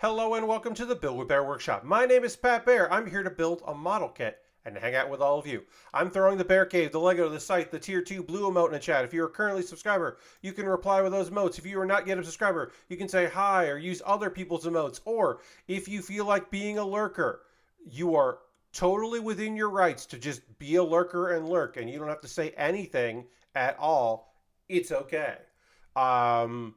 Hello and welcome to the Build with Baer workshop. My name is Pat Baer. I'm here to build a model kit and hang out with all of you. I'm throwing the Baer Cave, the Lego, the site, the Tier 2 blue emote in the chat. If you're currently a subscriber, you can reply with those emotes. If you are not yet a subscriber, you can say hi or use other people's emotes. Or if you feel like being a lurker, you are totally within your rights to just be a lurker and lurk, and you don't have to say anything at all. It's okay. I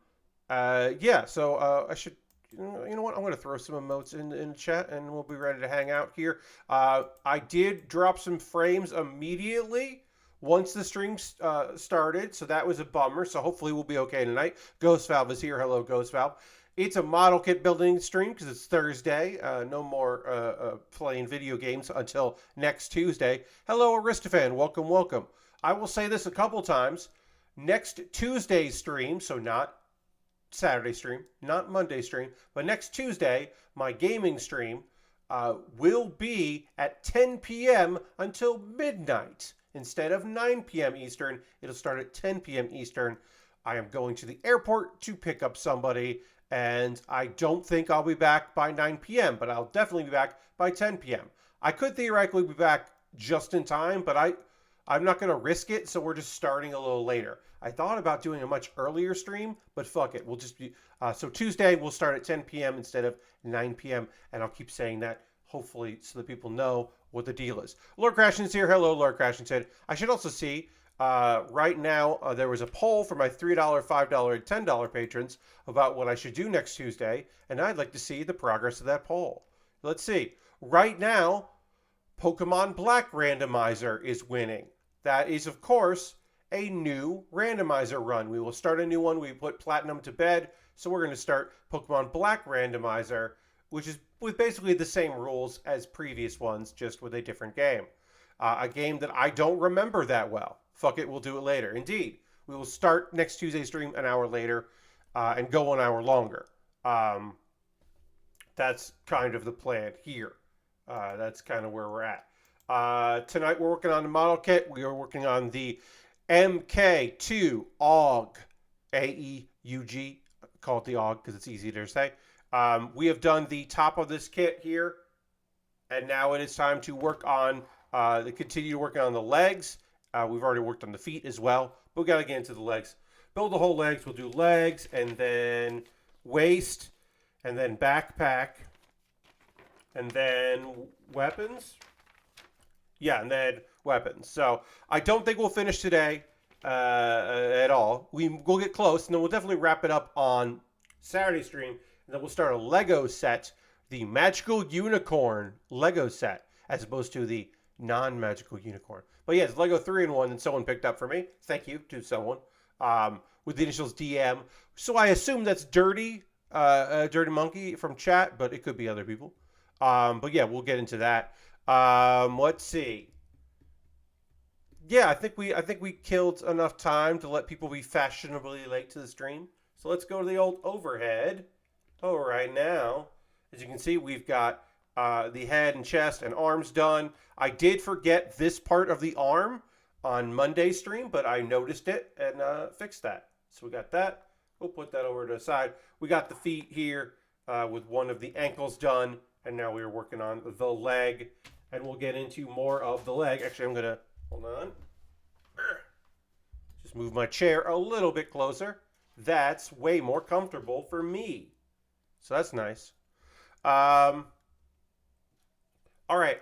should, you know what? I'm going to throw some emotes in chat and we'll be ready to hang out here. I did drop some frames immediately once the stream started, so that was a bummer. So hopefully we'll be okay tonight. Ghost Valve is here. Hello, Ghost Valve. It's a model kit building stream because it's Thursday. No more playing video games until next Tuesday. Hello, Aristophan. Welcome, welcome. I will say this a couple times. Next Tuesday's stream, so not Saturday stream, not Monday stream, but next Tuesday, my gaming stream will be at 10 p.m. until midnight. Instead of 9 p.m. Eastern, it'll start at 10 p.m. Eastern. I am going to the airport to pick up somebody, and I don't think I'll be back by 9 p.m., but I'll definitely be back by 10 p.m. I could theoretically be back just in time, but I'm not going to risk it, so we're just starting a little later. I thought about doing a much earlier stream, but fuck it. We'll just be... so Tuesday, we'll start at 10 p.m. instead of 9 p.m., and I'll keep saying that, hopefully, so that people know what the deal is. Lord Crashing's here. Hello, Lord Crashing said. I should also see, right now, there was a poll for my $3, $5, and $10 patrons about what I should do next Tuesday, and I'd like to see the progress of that poll. Let's see. Right now, Pokemon Black Randomizer is winning. That is, of course, a new randomizer run. We will start a new one. We put Platinum to bed, so we're going to start Pokemon Black Randomizer, which is with basically the same rules as previous ones, just with a different game. A game that I don't remember that well. Fuck it, we'll do it later. Indeed, we will start next Tuesday stream an hour later and go an hour longer. That's kind of the plan here. That's kind of where we're at. Tonight we're working on the model kit. We are working on the MK2 AEUG. AEUG. Call it the AEUG because it's easy to say. We have done the top of this kit here. And now it is time to work on, continue working on the legs. We've already worked on the feet as well. But we got to get into the legs. Build the whole legs. We'll do legs and then waist and then backpack and then weapons. Yeah, and then weapons. So I don't think we'll finish today at all. We'll get close, and then we'll definitely wrap it up on Saturday stream. And then we'll start a Lego set, the Magical Unicorn Lego set, as opposed to the non-Magical Unicorn. But yeah, it's Lego 3-in-1 that someone picked up for me. Thank you to someone with the initials DM. So I assume that's Dirty Monkey from chat, but it could be other people. But yeah, we'll get into that. Let's see. Yeah, I think we killed enough time to let people be fashionably late to the stream. So let's go to the old overhead. All right, now, as you can see, we've got the head and chest and arms done. I did forget this part of the arm on Monday's stream, but I noticed it and fixed that. So we got that. We'll put that over to the side. We got the feet here with one of the ankles done. And now we're working on the leg. And we'll get into more of the leg. Actually, I'm going to, hold on. Just move my chair a little bit closer. That's way more comfortable for me. So that's nice. All right.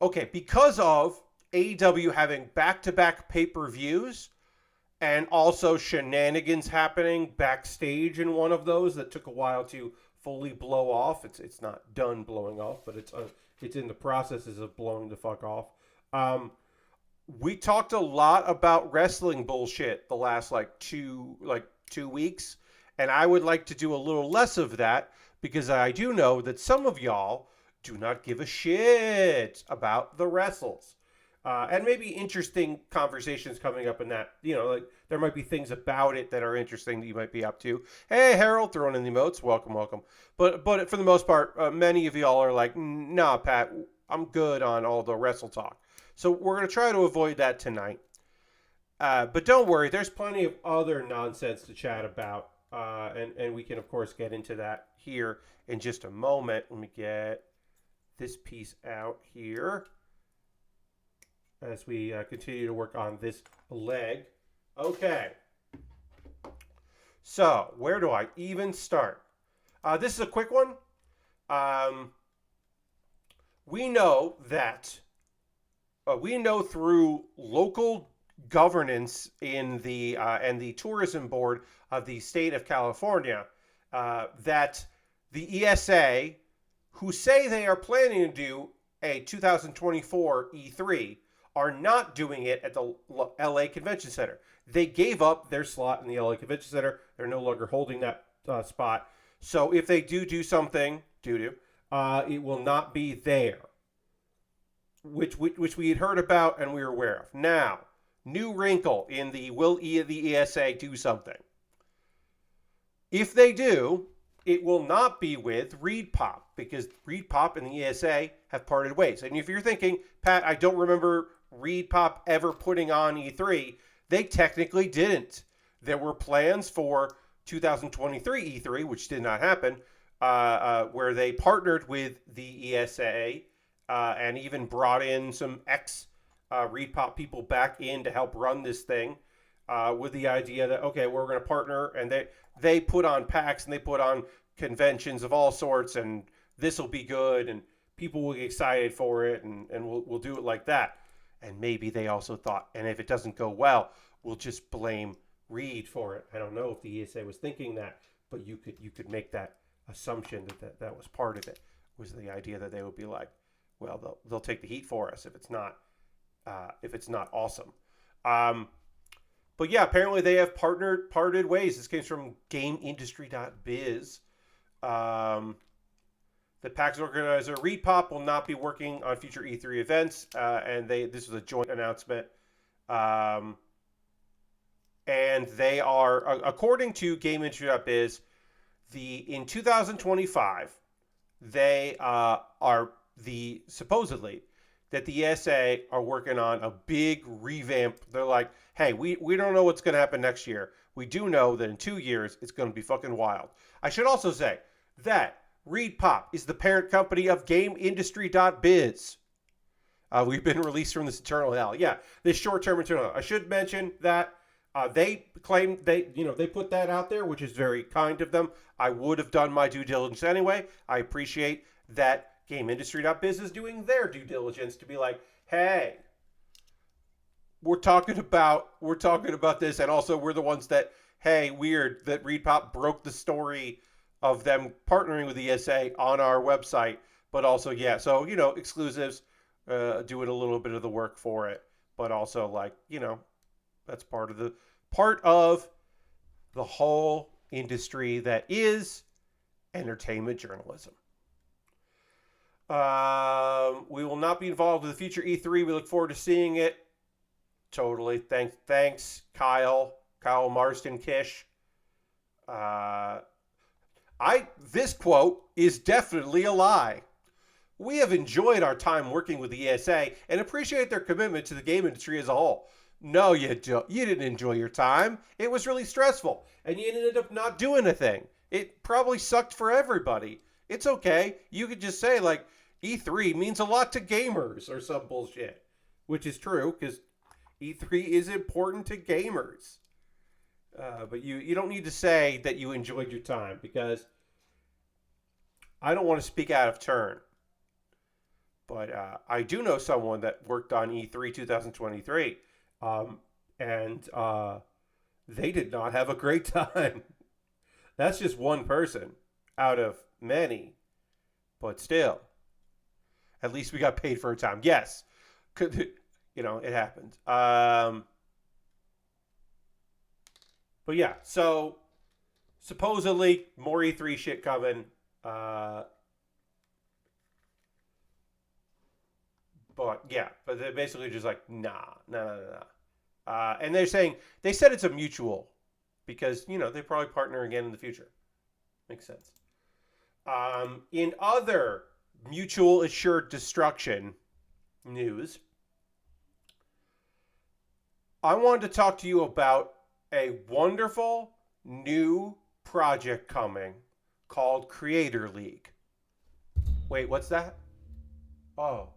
Okay, because of AEW having back-to-back pay-per-views and also shenanigans happening backstage in one of those that took a while to fully blow off. It's not done blowing off, but it's in the processes of blowing the fuck off. We talked a lot about wrestling bullshit the last two weeks, and I would like to do a little less of that because I do know that some of y'all do not give a shit about the wrestles. And maybe interesting conversations coming up in that. You know, like there might be things about it that are interesting that you might be up to. Hey, Harold, throwing in the emotes. Welcome, welcome. But for the most part, many of y'all are like, nah, Pat, I'm good on all the wrestle talk. So we're going to try to avoid that tonight. But don't worry, there's plenty of other nonsense to chat about and we can, of course, get into that here in just a moment. Let me get this piece out here as we continue to work on this leg. Okay. So, where do I even start? This is a quick one. We know that we know through local governance in the and the tourism board of the state of California that the ESA, who say they are planning to do a 2024 E3, are not doing it at the LA Convention Center. They gave up their slot in the LA Convention Center. They're no longer holding that spot. So if they do something, it will not be there, which we had heard about and we were aware of. Now, new wrinkle in the the ESA do something? If they do, it will not be with ReedPop, because ReedPop and the ESA have parted ways. And if you're thinking, Pat, I don't remember ReedPop ever putting on E3, they technically didn't. There were plans for 2023 E3, which did not happen, where they partnered with the ESA and even brought in some ReedPop people back in to help run this thing with the idea that, okay, we're going to partner, and they put on PAX and they put on conventions of all sorts, and this will be good, and people will get excited for it, and we'll do it like that. And maybe they also thought, and if it doesn't go well, we'll just blame Reed for it. I don't know if the ESA was thinking that, but you could make that assumption that was part of it, was the idea that they would be like, well, they'll take the heat for us if it's not awesome. But yeah, apparently they have parted ways. This came from GameIndustry.biz. The PAX organizer ReedPop will not be working on future E3 events, and this was a joint announcement. And they are, according to GameIndustry.biz, in 2025, they are supposedly that the ESA are working on a big revamp. They're like, hey, we don't know what's going to happen next year. We do know that in 2 years, it's going to be fucking wild. I should also say that ReedPop is the parent company of GameIndustry.biz. We've been released from this eternal hell. Yeah, this short-term eternal hell. I should mention that they claim they put that out there, which is very kind of them. I would have done my due diligence anyway. I appreciate that GameIndustry.biz is doing their due diligence to be like, hey, we're talking about this, and also we're the ones that, hey, weird that ReedPop broke the story of them partnering with the ESA on our website, but also, yeah, so, exclusives, doing a little bit of the work for it, but also, like, that's part of the whole industry that is entertainment journalism. We will not be involved with the future E3. We look forward to seeing it. Totally. Thanks, Kyle Marston Kish. This quote is definitely a lie. We have enjoyed our time working with the ESA and appreciate their commitment to the game industry as a whole. No, you didn't enjoy your time. It was really stressful, and you ended up not doing a thing. It probably sucked for everybody. It's okay. You could just say, like, E3 means a lot to gamers or some bullshit, which is true, because E3 is important to gamers. But you don't need to say that you enjoyed your time, because I don't want to speak out of turn. But I do know someone that worked on E3 2023, and they did not have a great time. That's just one person out of many, but still, at least we got paid for our time. Yes, it happened. But yeah, so supposedly more E3 shit coming. But they're basically just like, nah. And they said it's a mutual, because, they probably partner again in the future. Makes sense. In other mutual assured destruction news, I wanted to talk to you about a wonderful new project coming called Creator League. Wait, what's that? Oh.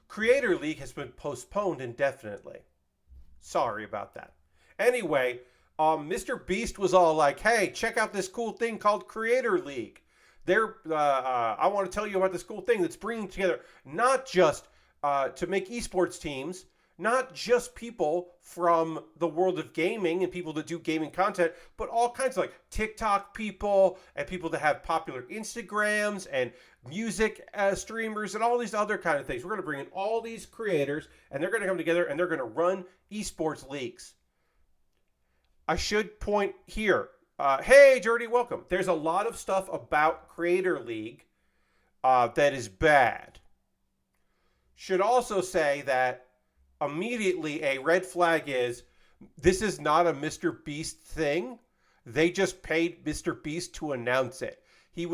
Creator League has been postponed indefinitely. Sorry about that. Anyway, Mr. Beast was all like, "Hey, check out this cool thing called Creator League. I want to tell you about this cool thing that's bringing together not just to make esports teams, not just people from the world of gaming and people that do gaming content, but all kinds of like TikTok people and people that have popular Instagrams and music streamers and all these other kind of things. We're going to bring in all these creators and they're going to come together and they're going to run esports leagues." I should point here, hey, Jordy, welcome. There's a lot of stuff about Creator League that is bad. Should also say that immediately a red flag is this is not a Mr. Beast thing. They just paid Mr. Beast to announce it. It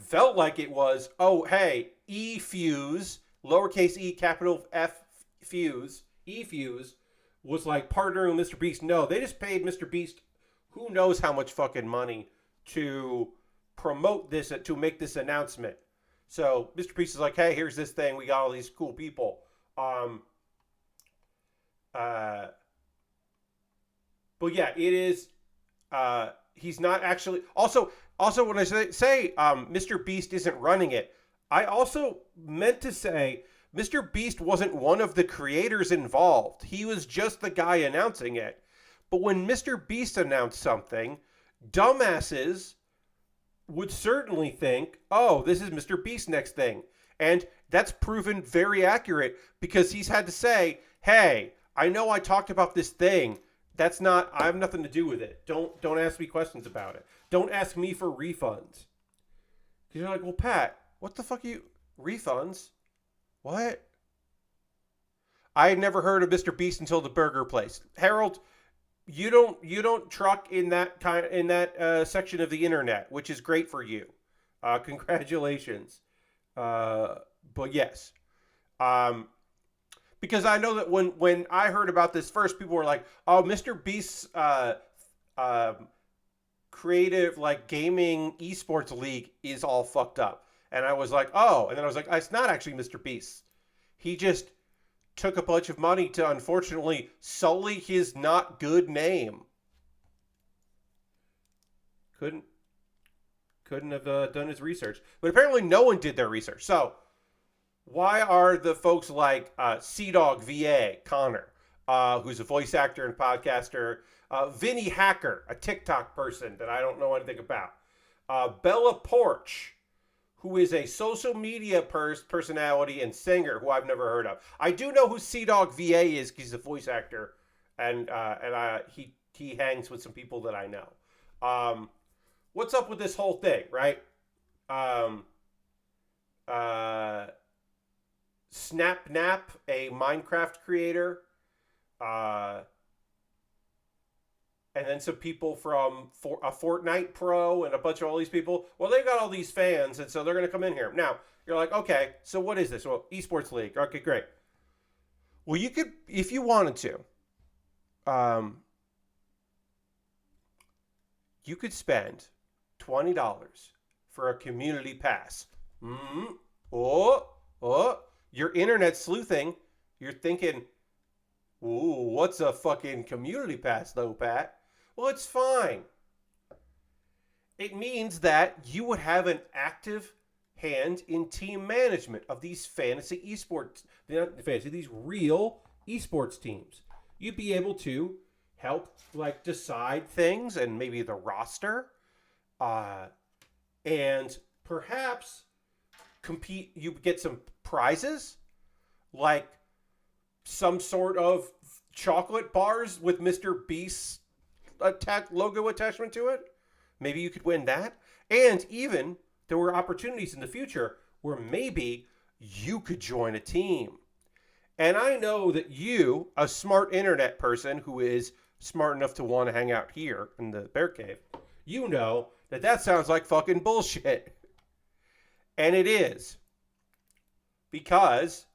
felt like it was, oh, hey, E-Fuse, lowercase e, capital F, Fuse, E-Fuse, was like partnering with Mr. Beast. No, they just paid Mr. Beast who knows how much fucking money to promote this, to make this announcement. So Mr. Beast is like, hey, here's this thing. We got all these cool people. But yeah, it is, he's not actually, also when I say Mr. Beast isn't running it, I also meant to say Mr. Beast wasn't one of the creators involved. He was just the guy announcing it. But when Mr. Beast announced something, dumbasses would certainly think, oh, this is Mr. Beast's next thing. And that's proven very accurate because he's had to say, hey, I know I talked about this thing. I have nothing to do with it. Don't ask me questions about it. Don't ask me for refunds. Because you're like, well, Pat, what the fuck are you, refunds? What? I had never heard of Mr. Beast until the burger place. Harold, you don't truck in that section of the internet, which is great for you. Congratulations. But yes. Because I know that when I heard about this first, people were like, oh, Mr. Beast's creative like gaming esports league is all fucked up. And I was like, oh, and then I was like, it's not actually Mr. Beast. He just took a bunch of money to unfortunately sully his not good name. Couldn't have done his research. But apparently no one did their research. So why are the folks like Sea-Dog VA, Connor, who's a voice actor and podcaster, Vinny Hacker, a TikTok person that I don't know anything about, Bella Porch, who is a social media personality and singer who I've never heard of. I do know who Sea-Dog VA is because he's a voice actor, and he hangs with some people that I know. What's up with this whole thing, right? SnapNap, a Minecraft creator, and then some people from a Fortnite pro and a bunch of all these people. Well, they've got all these fans, and so they're going to come in here. Now, you're like, okay, so what is this? Well, esports league. Okay, great. Well, you could, if you wanted to, you could spend $20 for a community pass. You're internet sleuthing. You're thinking, ooh, what's a fucking community pass though, Pat? Well, it's fine. It means that you would have an active hand in team management of these fantasy esports, these real esports teams. You'd be able to help like decide things and maybe the roster, and perhaps compete. You get some prizes like some sort of chocolate bars with Mr. Beast's logo attachment to it. Maybe you could win that. And even there were opportunities in the future where maybe you could join a team. And I know that you, a smart internet person who is smart enough to want to hang out here in the Bear Cave, you know that sounds like fucking bullshit. And it is. Because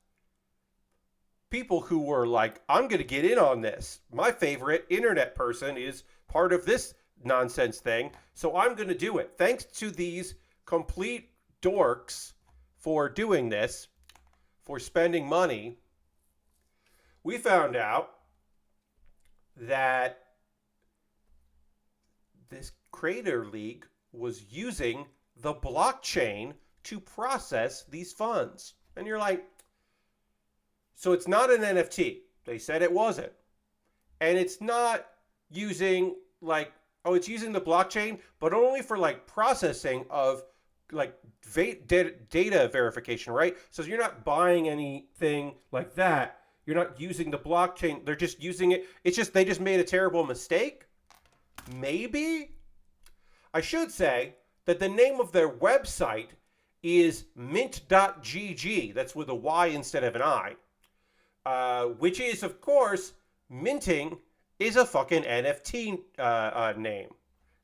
people who were like, I'm going to get in on this. My favorite internet person is part of this nonsense thing. So I'm going to do it. Thanks to these complete dorks for doing this, for spending money, we found out that this Creator League was using the blockchain to process these funds. And you're like, so it's not an NFT. They said it wasn't. And it's not using like, oh, it's using the blockchain, but only for like processing of like data verification, right? So you're not buying anything like that. You're not using the blockchain. They're just using it. It's just, they just made a terrible mistake. Maybe. I should say that the name of their website is mint.gg. That's with a Y instead of an I. Which is, of course, minting is a fucking NFT name,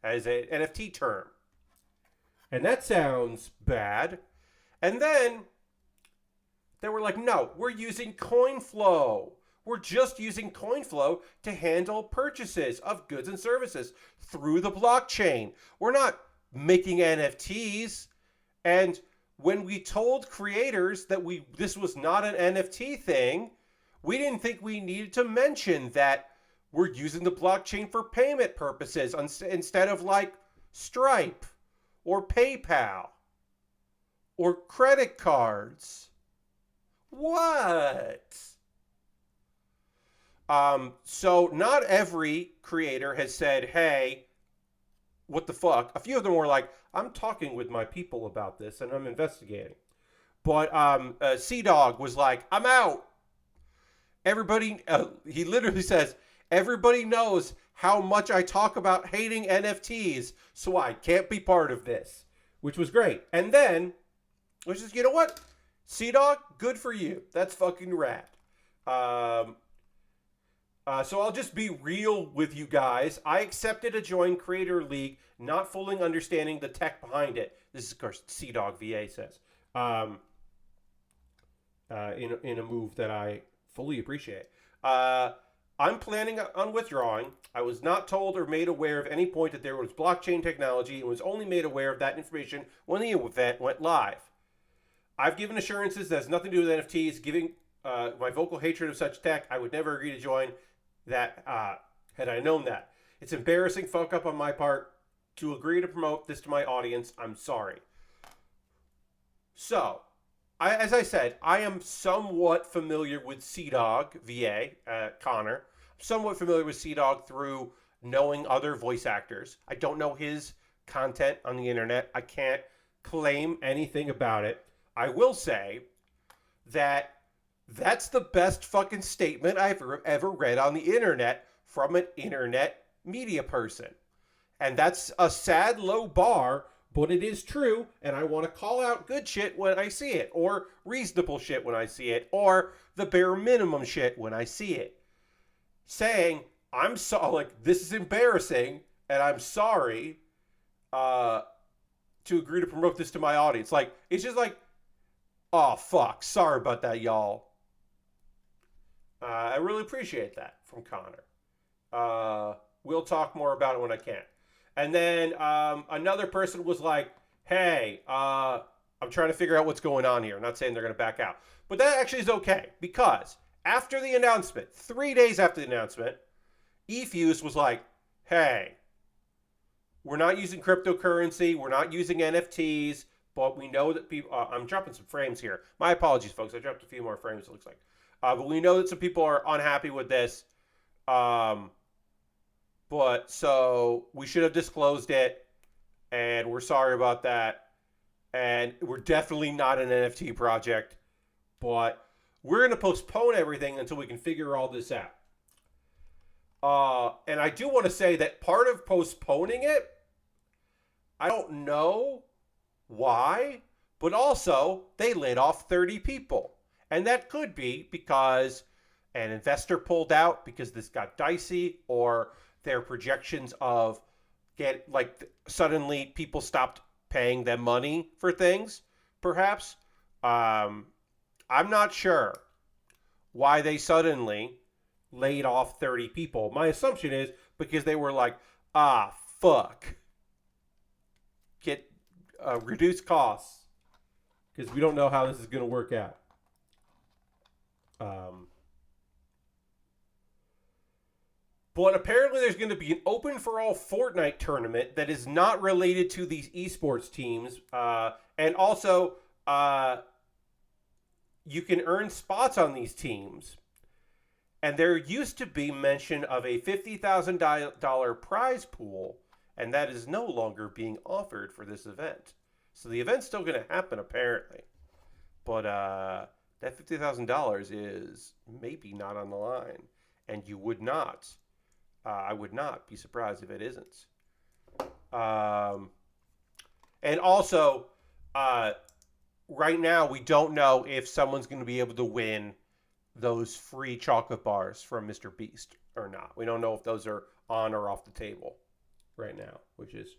as an NFT term. And that sounds bad. And then they were like, no, we're using CoinFlow. We're just using CoinFlow to handle purchases of goods and services through the blockchain. We're not making NFTs. And when we told creators that this was not an NFT thing, we didn't think we needed to mention that we're using the blockchain for payment purposes instead of like Stripe or PayPal or credit cards. What? So not every creator has said, hey, what the fuck? A few of them were like, I'm talking with my people about this and I'm investigating. But C-Dog was like, I'm out. Everybody, he literally says, everybody knows how much I talk about hating NFTs, so I can't be part of this, which was great. And then, which is, you know what? C-Dog, good for you. That's fucking rad. So I'll just be real with you guys. I accepted a join Creator League, not fully understanding the tech behind it. This is, of course, C-Dog VA says. In a move that I fully appreciate. I'm planning on withdrawing. I was not told or made aware of any point that there was blockchain technology and was only made aware of that information when the event went live. I've given assurances that has nothing to do with NFTs, giving my vocal hatred of such tech. I would never agree to join that had I known that. It's embarrassing fuck up on my part to agree to promote this to my audience. I'm sorry. So, as I said, I am somewhat familiar with C-Dog, VA, Connor. Somewhat familiar with C-Dog through knowing other voice actors. I don't know his content on the internet. I can't claim anything about it. I will say that that's the best fucking statement I've ever read on the internet from an internet media person. And that's a sad low bar, but it is true, and I want to call out good shit when I see it, or reasonable shit when I see it, or the bare minimum shit when I see it. Saying, I'm so like, this is embarrassing, and I'm sorry to agree to promote this to my audience. Like, it's just like, oh, fuck, sorry about that, y'all. I really appreciate that from Connor. We'll talk more about it when I can. And then another person was like, hey, I'm trying to figure out what's going on here. I'm not saying they're going to back out. But that actually is okay, because after the announcement, 3 days after the announcement, eFuse was like, hey, we're not using cryptocurrency. We're not using NFTs. But we know that people... I'm dropping some frames here. My apologies, folks. I dropped a few more frames, it looks like. But we know that some people are unhappy with this. But so we should have disclosed it. And we're sorry about that. And we're definitely not an NFT project. But we're going to postpone everything until we can figure all this out. And I do want to say that part of postponing it, I don't know why, but also they laid off 30 people. And that could be because an investor pulled out because this got dicey, or their projections of suddenly people stopped paying them money for things, perhaps. I'm not sure why they suddenly laid off 30 people. My assumption is because they were like, fuck. Get reduced costs because we don't know how this is going to work out. But apparently there's going to be an open for all Fortnite tournament that is not related to these esports teams. And also, you can earn spots on these teams. And there used to be mention of a $50,000 prize pool, and that is no longer being offered for this event. So the event's still going to happen, apparently. But that $50,000 is maybe not on the line. And you would not... I would not be surprised if it isn't. And also, right now, we don't know if someone's going to be able to win those free chocolate bars from Mr. Beast or not. We don't know if those are on or off the table right now, which is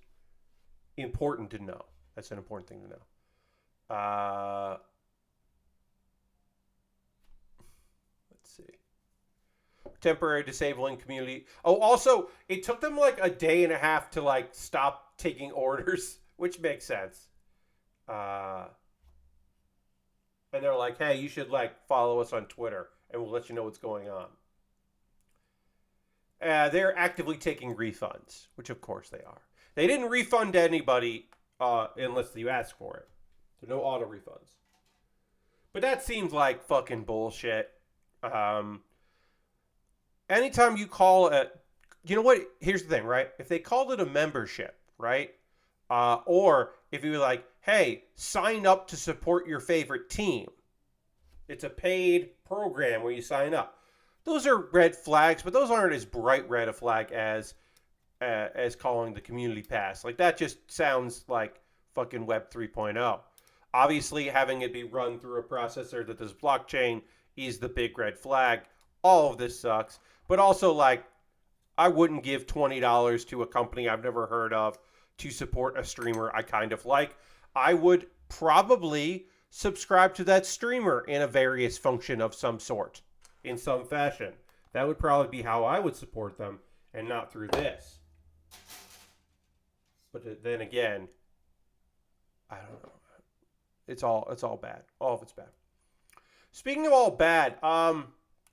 important to know. That's an important thing to know. Let's see. Temporary disabling community. Oh, also, it took them like a day and a half to like stop taking orders, which makes sense. And they're like, hey, you should like follow us on Twitter and we'll let you know what's going on. They're actively taking refunds, which of course they are. They didn't refund anybody unless you ask for it. So no auto refunds. But that seems like fucking bullshit. Anytime you call it, you know what? Here's the thing, right? If they called it a membership, right? Or if you were like, hey, sign up to support your favorite team. It's a paid program where you sign up. Those are red flags, but those aren't as bright red a flag as calling the community pass. Like that just sounds like fucking Web 3.0. Obviously, having it be run through a processor that does blockchain is the big red flag. All of this sucks. But also, like, I wouldn't give $20 to a company I've never heard of to support a streamer I kind of like. I would probably subscribe to that streamer in a various function of some sort, in some fashion. That would probably be how I would support them, and not through this. But then again, I don't know. It's all bad. All of it's bad. Speaking of all bad,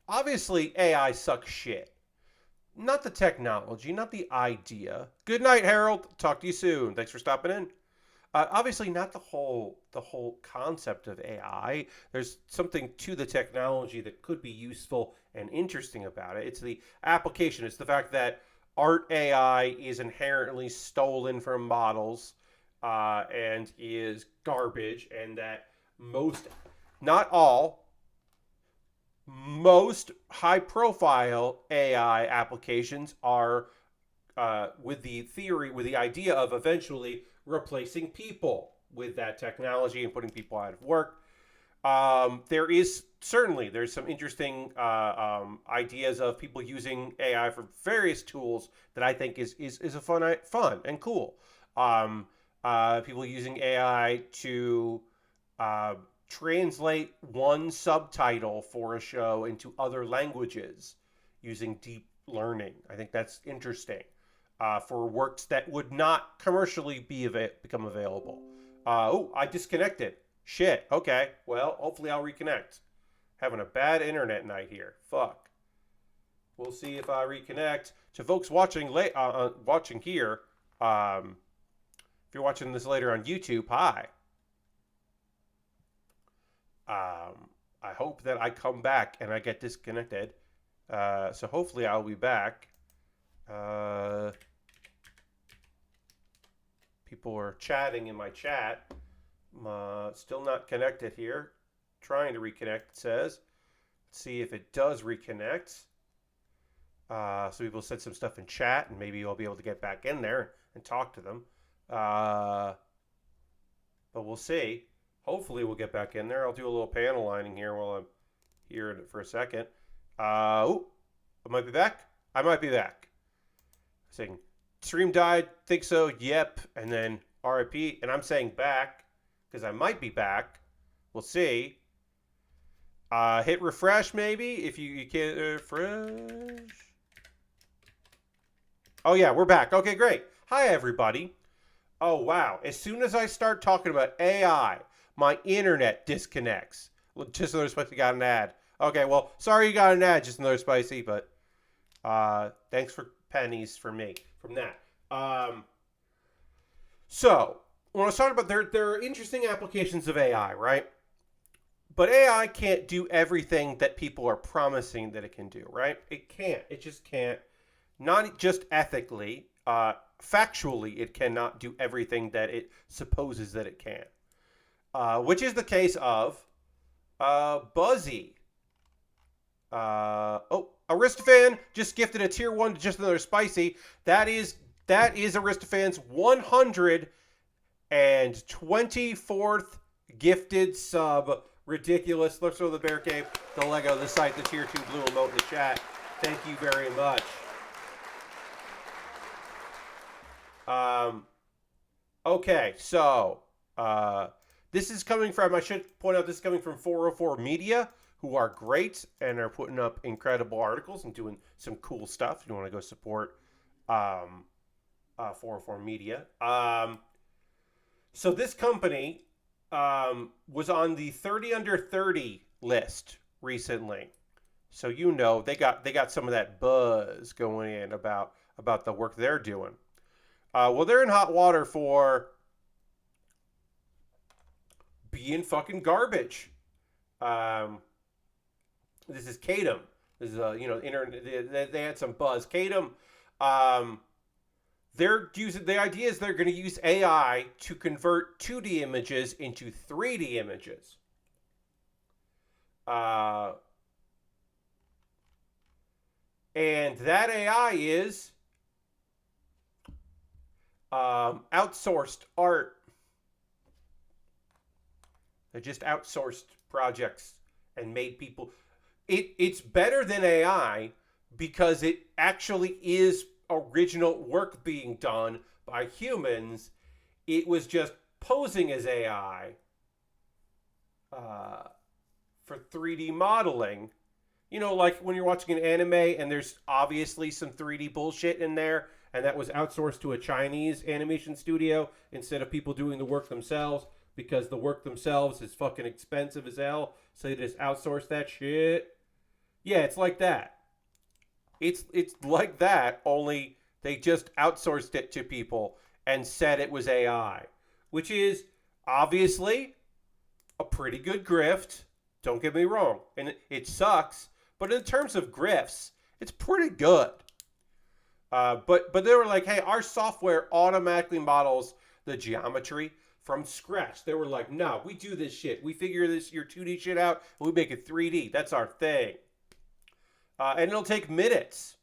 obviously, AI sucks shit. Not the technology, not the idea. Good night, Harold. Talk to you soon. Thanks for stopping in. Obviously, not the whole concept of AI. There's something to the technology that could be useful and interesting about it. It's the application. It's the fact that art AI is inherently stolen from models and is garbage, and that not all, most high-profile AI applications are with the idea of eventually replacing people with that technology and putting people out of work. There's some interesting ideas of people using AI for various tools that I think is a fun and cool. People using AI to translate one subtitle for a show into other languages using deep learning. I think that's interesting for works that would not commercially become available. I disconnected. Shit. Okay. Well, hopefully I'll reconnect. Having a bad internet night here. Fuck. We'll see if I reconnect. To folks watching watching here, if you're watching this later on YouTube, hi. I hope that I come back and I get disconnected. So hopefully I'll be back. People are chatting in my chat. Still not connected here. Trying to reconnect, it says. Let's see if it does reconnect. So people said some stuff in chat, and maybe I'll be able to get back in there and talk to them. But we'll see. Hopefully we'll get back in there. I'll do a little panel lining here while I'm here for a second. I might be back. I might be back. Saying, stream died. Think so. Yep. And then RIP. And I'm saying back because I might be back. We'll see. Hit refresh maybe if you can't refresh. Oh yeah, we're back. Okay, great. Hi, everybody. Oh, wow. As soon as I start talking about AI, my internet disconnects. Well, just another spicy got an ad. Okay, well, sorry you got an ad, just another spicy, but thanks for pennies for me from that. So, when I was talking about there are interesting applications of AI, right? But AI can't do everything that people are promising that it can do, right? It can't. It just can't. Not just ethically, factually, it cannot do everything that it supposes that it can. Which is the case of Buzzy. Aristophan just gifted a tier 1 to just another spicy. That is Aristophan's 124th gifted sub. Ridiculous. Let's throw the Bear Cave, the Lego, the site, the tier 2 blue emote in the chat. Thank you very much. Okay, so this is coming from, I should point out, this is coming from 404 Media, who are great and are putting up incredible articles and doing some cool stuff. If you want to go support 404 Media. So this company was on the 30 under 30 list recently. So you know they got some of that buzz going in about the work they're doing. Well, they're in hot water for being fucking garbage. This is Kadam. This is internet. They had some buzz. Kadam. They're using the idea is they're going to use AI to convert 2D images into 3D images. And that AI is outsourced art. They just outsourced projects and made people. It's better than AI because it actually is original work being done by humans. It was just posing as AI for 3D modeling. You know, like when you're watching an anime and there's obviously some 3D bullshit in there, and that was outsourced to a Chinese animation studio instead of people doing the work themselves because the work themselves is fucking expensive as hell. So they just outsource that shit. Yeah, it's like that. It's like that, only they just outsourced it to people and said it was AI, which is obviously a pretty good grift. Don't get me wrong. And it sucks, but in terms of grifts, it's pretty good. But they were like, hey, our software automatically models the geometry from scratch. They were like, no, we do this shit. We figure your 2D shit out, and we make it 3D. That's our thing. And it'll take minutes.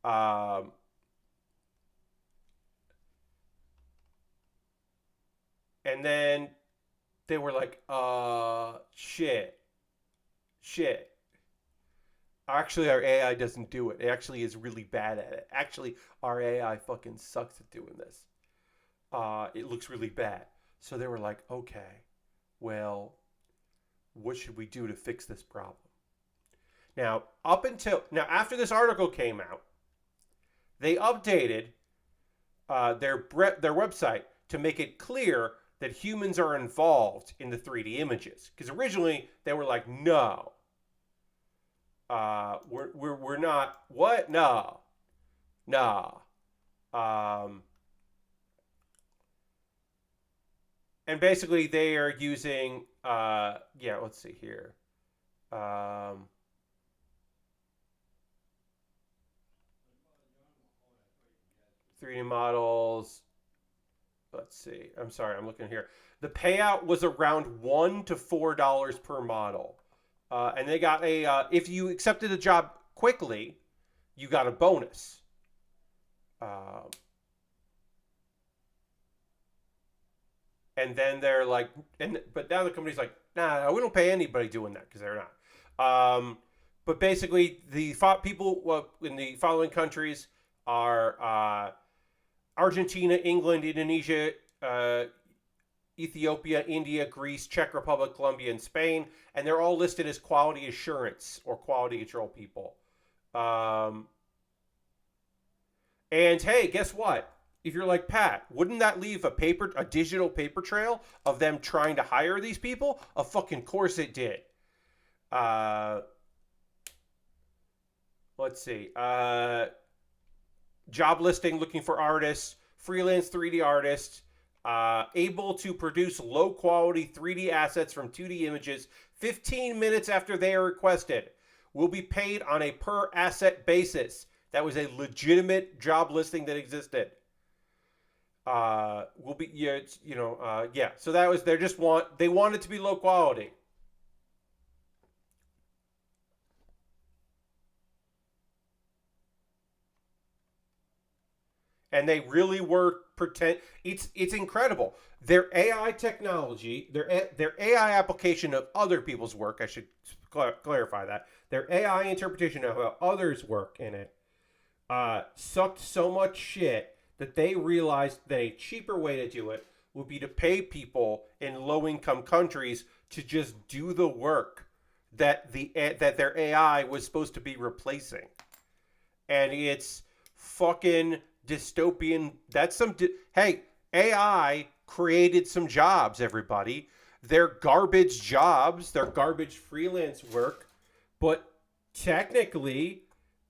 And then they were like, shit. Actually, our AI doesn't do it. It actually is really bad at it. Actually, our AI fucking sucks at doing this. It looks really bad. So they were like, okay, well, what should we do to fix this problem? Now, after this article came out, they updated their website to make it clear that humans are involved in the 3D images. Because originally they were like, no, we're not. What? No. And basically they are using, let's see here. 3D models. Let's see. I'm sorry, I'm looking here. The payout was around $1 to $4 per model. And they got if you accepted the job quickly, you got a bonus. And then they're like, but now the company's like, nah, we don't pay anybody doing that because they're not. But basically, the people in the following countries are Argentina, England, Indonesia, Ethiopia, India, Greece, Czech Republic, Colombia, and Spain. And they're all listed as quality assurance or quality control people. And hey, guess what? if you're like, Pat, wouldn't that leave a digital paper trail of them trying to hire these people? Of fucking course it did. Uh, let's see. Job listing looking for artists, freelance 3D artists, able to produce low quality 3D assets from 2D images 15 minutes after they are requested. Will be paid on a per asset basis. That was a legitimate job listing that existed. Will be yeah, yeah. So that was they want it to be low quality. And they really were pretend. It's incredible. Their AI technology, their AI application of other people's work. I should clarify that their AI interpretation of how others work in it sucked so much shit that they realized that a cheaper way to do it would be to pay people in low income countries to just do the work that their AI was supposed to be replacing, and it's fucking dystopian. That's hey, AI created some jobs, everybody. They're garbage jobs, they're garbage freelance work, but technically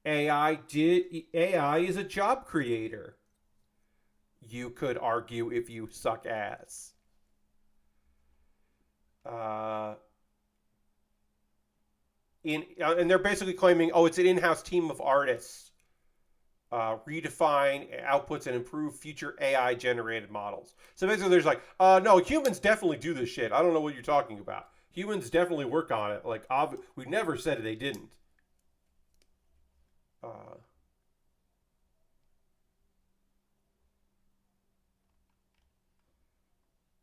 AI is a job creator. You could argue if you suck ass. Uh, and they're basically claiming, oh, it's an in-house team of artists redefine outputs and improve future AI generated models. So basically, there's like, no, humans definitely do this shit. I don't know what you're talking about. Humans definitely work on it. Like, we never said they didn't. Uh,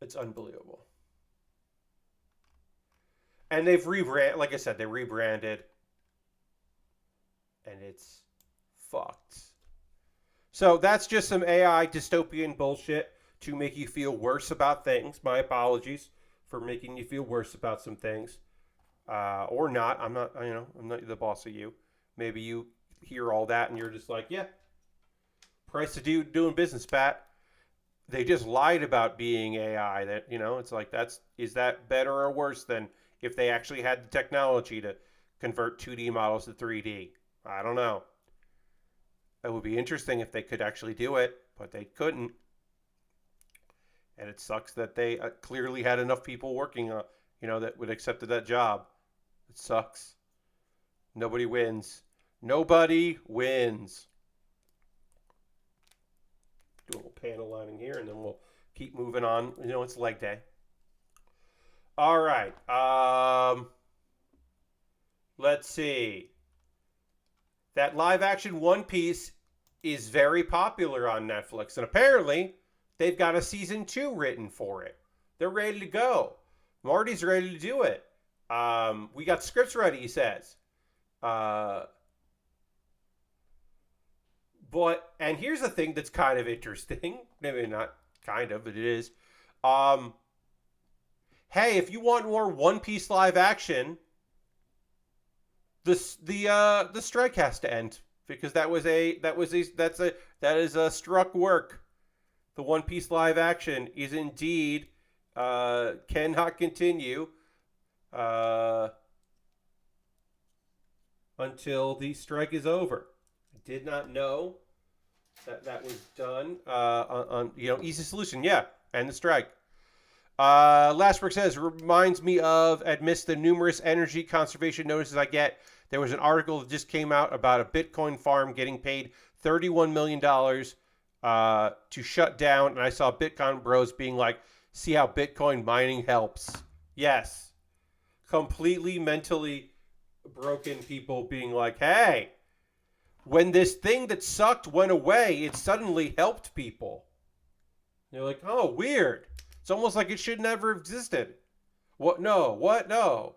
it's unbelievable. And they've rebranded, like I said, they rebranded, and it's fucked. So that's just some AI dystopian bullshit to make you feel worse about things. My apologies for making you feel worse about some things, or not. I'm not. I'm not the boss of you. Maybe you hear all that and you're just like, yeah, price of doing business, Pat. They just lied about being AI. That it's like is that better or worse than if they actually had the technology to convert 2D models to 3D? I don't know. It would be interesting if they could actually do it, but they couldn't. And it sucks that they clearly had enough people working, that would accepted that job. It sucks. Nobody wins. Nobody wins. Do a little panel lining here, and then we'll keep moving on. It's leg day. All right. Let's see. That live action One Piece is very popular on Netflix, and apparently they've got a season 2 written for it. They're ready to go. Marty's ready to do it. We got scripts ready, he says. And here's the thing that's kind of interesting. Maybe not kind of, but it is. Hey, if you want more One Piece live action, the strike has to end, because that is a struck work. The One Piece live action is indeed cannot continue until the strike is over. I did not know that was done on easy solution. Yeah, and the strike. Lastberg says, reminds me of, amidst the numerous energy conservation notices I get, there was an article that just came out about a Bitcoin farm getting paid $31 million to shut down. And I saw Bitcoin bros being like, see how Bitcoin mining helps. Yes. Completely mentally broken people being like, hey, when this thing that sucked went away, it suddenly helped people. They're like, oh, weird. It's almost like it should never have existed. What? No. What? No.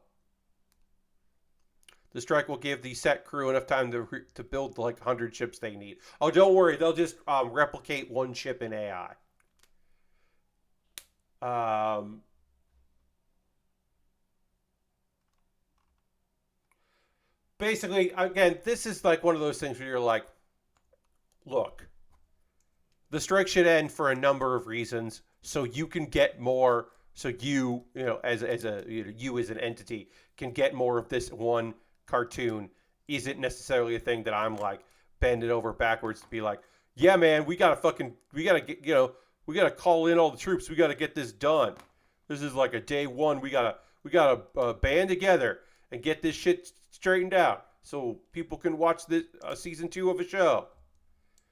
The strike will give the set crew enough time to build like 100 ships they need. Oh, don't worry. They'll just replicate one ship in AI. Basically, again, this is like one of those things where you're like, look, the strike should end for a number of reasons, so you can get more. So as you as an entity can get more of this one cartoon. Isn't necessarily a thing that I'm like bending over backwards to be like, yeah, man, we gotta call in all the troops. We gotta get this done. This is like a day one. We gotta band together and get this shit straightened out so people can watch this season 2 of a show.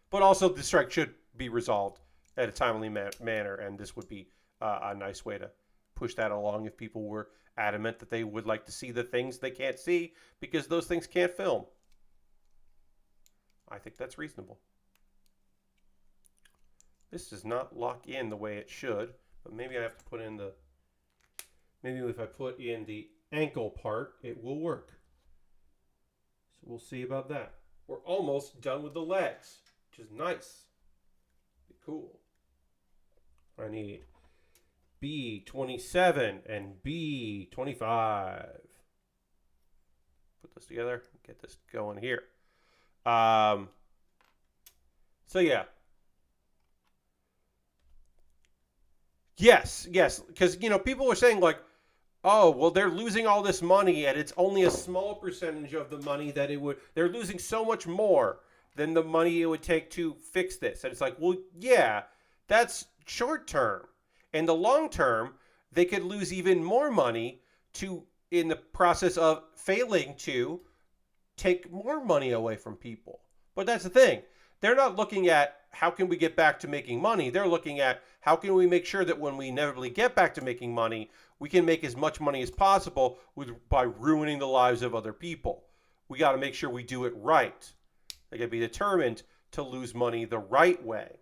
But also, the strike should be resolved at a timely manner, and this would be a nice way to push that along if people were adamant that they would like to see the things they can't see because those things can't film. I think that's reasonable. This does not lock in the way it should, but maybe I have to put in the... Maybe if I put in the ankle part, it will work. So we'll see about that. We're almost done with the legs, which is nice. Cool. I need B27 and B25. Put this together, get this going here. So yeah. Yes, because people were saying like, oh, well, they're losing all this money, and it's only a small percentage of the money that it would. They're losing so much more than the money it would take to fix this. And it's like, well, yeah, that's short term. In the long term, they could lose even more money in the process of failing to take more money away from people. But that's the thing. They're not looking at how can we get back to making money. They're looking at how can we make sure that when we inevitably get back to making money, we can make as much money as possible by ruining the lives of other people. We got to make sure we do it right. They got to be determined to lose money the right way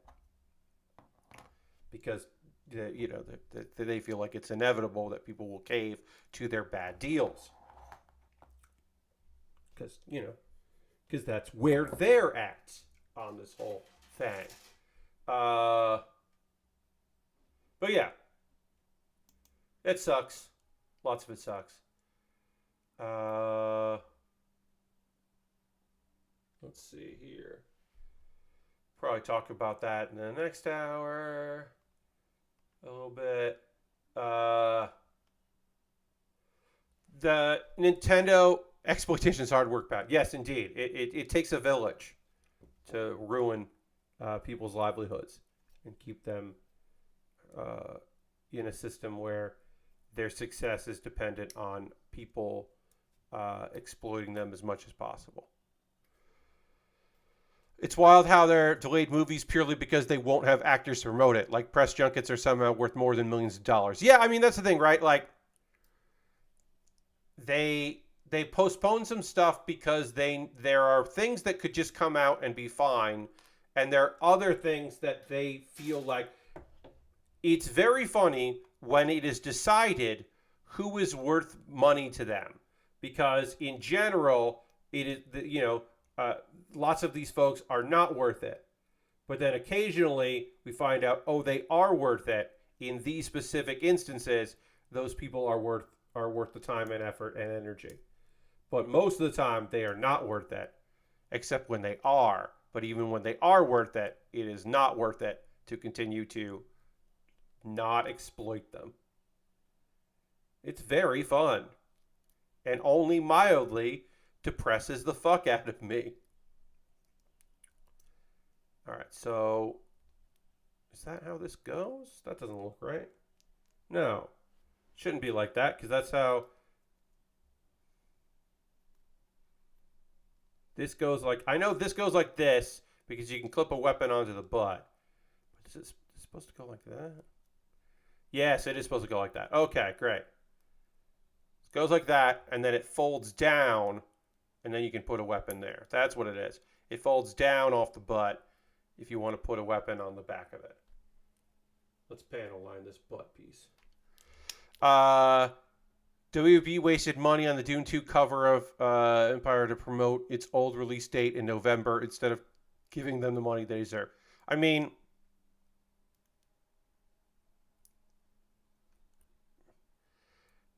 because they feel like it's inevitable that people will cave to their bad deals because that's where they're at on this whole thing. But yeah, it sucks. Lots of it sucks. Let's see here. Probably talk about that in the next hour. A little bit. The Nintendo exploitation is hard work bad. Yes, indeed. It takes a village to ruin people's livelihoods and keep them in a system where their success is dependent on people exploiting them as much as possible. It's wild how they're delayed movies purely because they won't have actors to promote it. Like press junkets are somehow worth more than millions of dollars. Yeah, I mean, that's the thing, right? Like, they postpone some stuff because there are things that could just come out and be fine. And there are other things that they feel like it's very funny when it is decided who is worth money to them. Because in general, it is, lots of these folks are not worth it. But then occasionally we find out, oh, they are worth it. In these specific instances, those people are worth the time and effort and energy. But most of the time, they are not worth it, except when they are. But even when they are worth it, it is not worth it to continue to not exploit them. It's very fun. And only mildly depresses the fuck out of me. All right, so is that how this goes? That doesn't look right. No, shouldn't be like that because that's how this goes. Like I know this goes like this because you can clip a weapon onto the butt. But is it supposed to go like that? Yes, it is supposed to go like that. Okay, great. It goes like that, and then it folds down, and then you can put a weapon there. That's what it is. It folds down off the butt if you want to put a weapon on the back of it. Let's panel line this butt piece. WB wasted money on the Dune 2 cover of Empire to promote its old release date in November instead of giving them the money they deserve. I mean,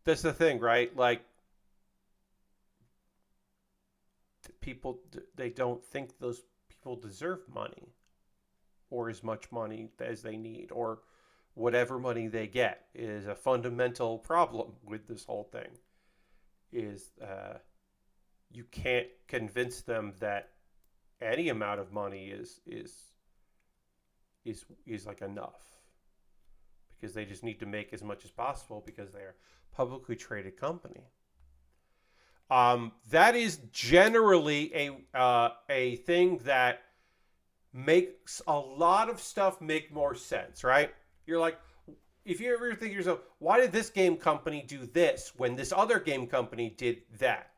that's the thing, right? Like, people, they don't think those people deserve money. or as much money as they need, or whatever money they get is a fundamental problem with this whole thing. Is you can't convince them that any amount of money is like enough, because they just need to make as much as possible because they're a publicly traded company. That is generally a thing that makes a lot of stuff make more sense, right? You're like, if you ever think to yourself, why did this game company do this when this other game company did that?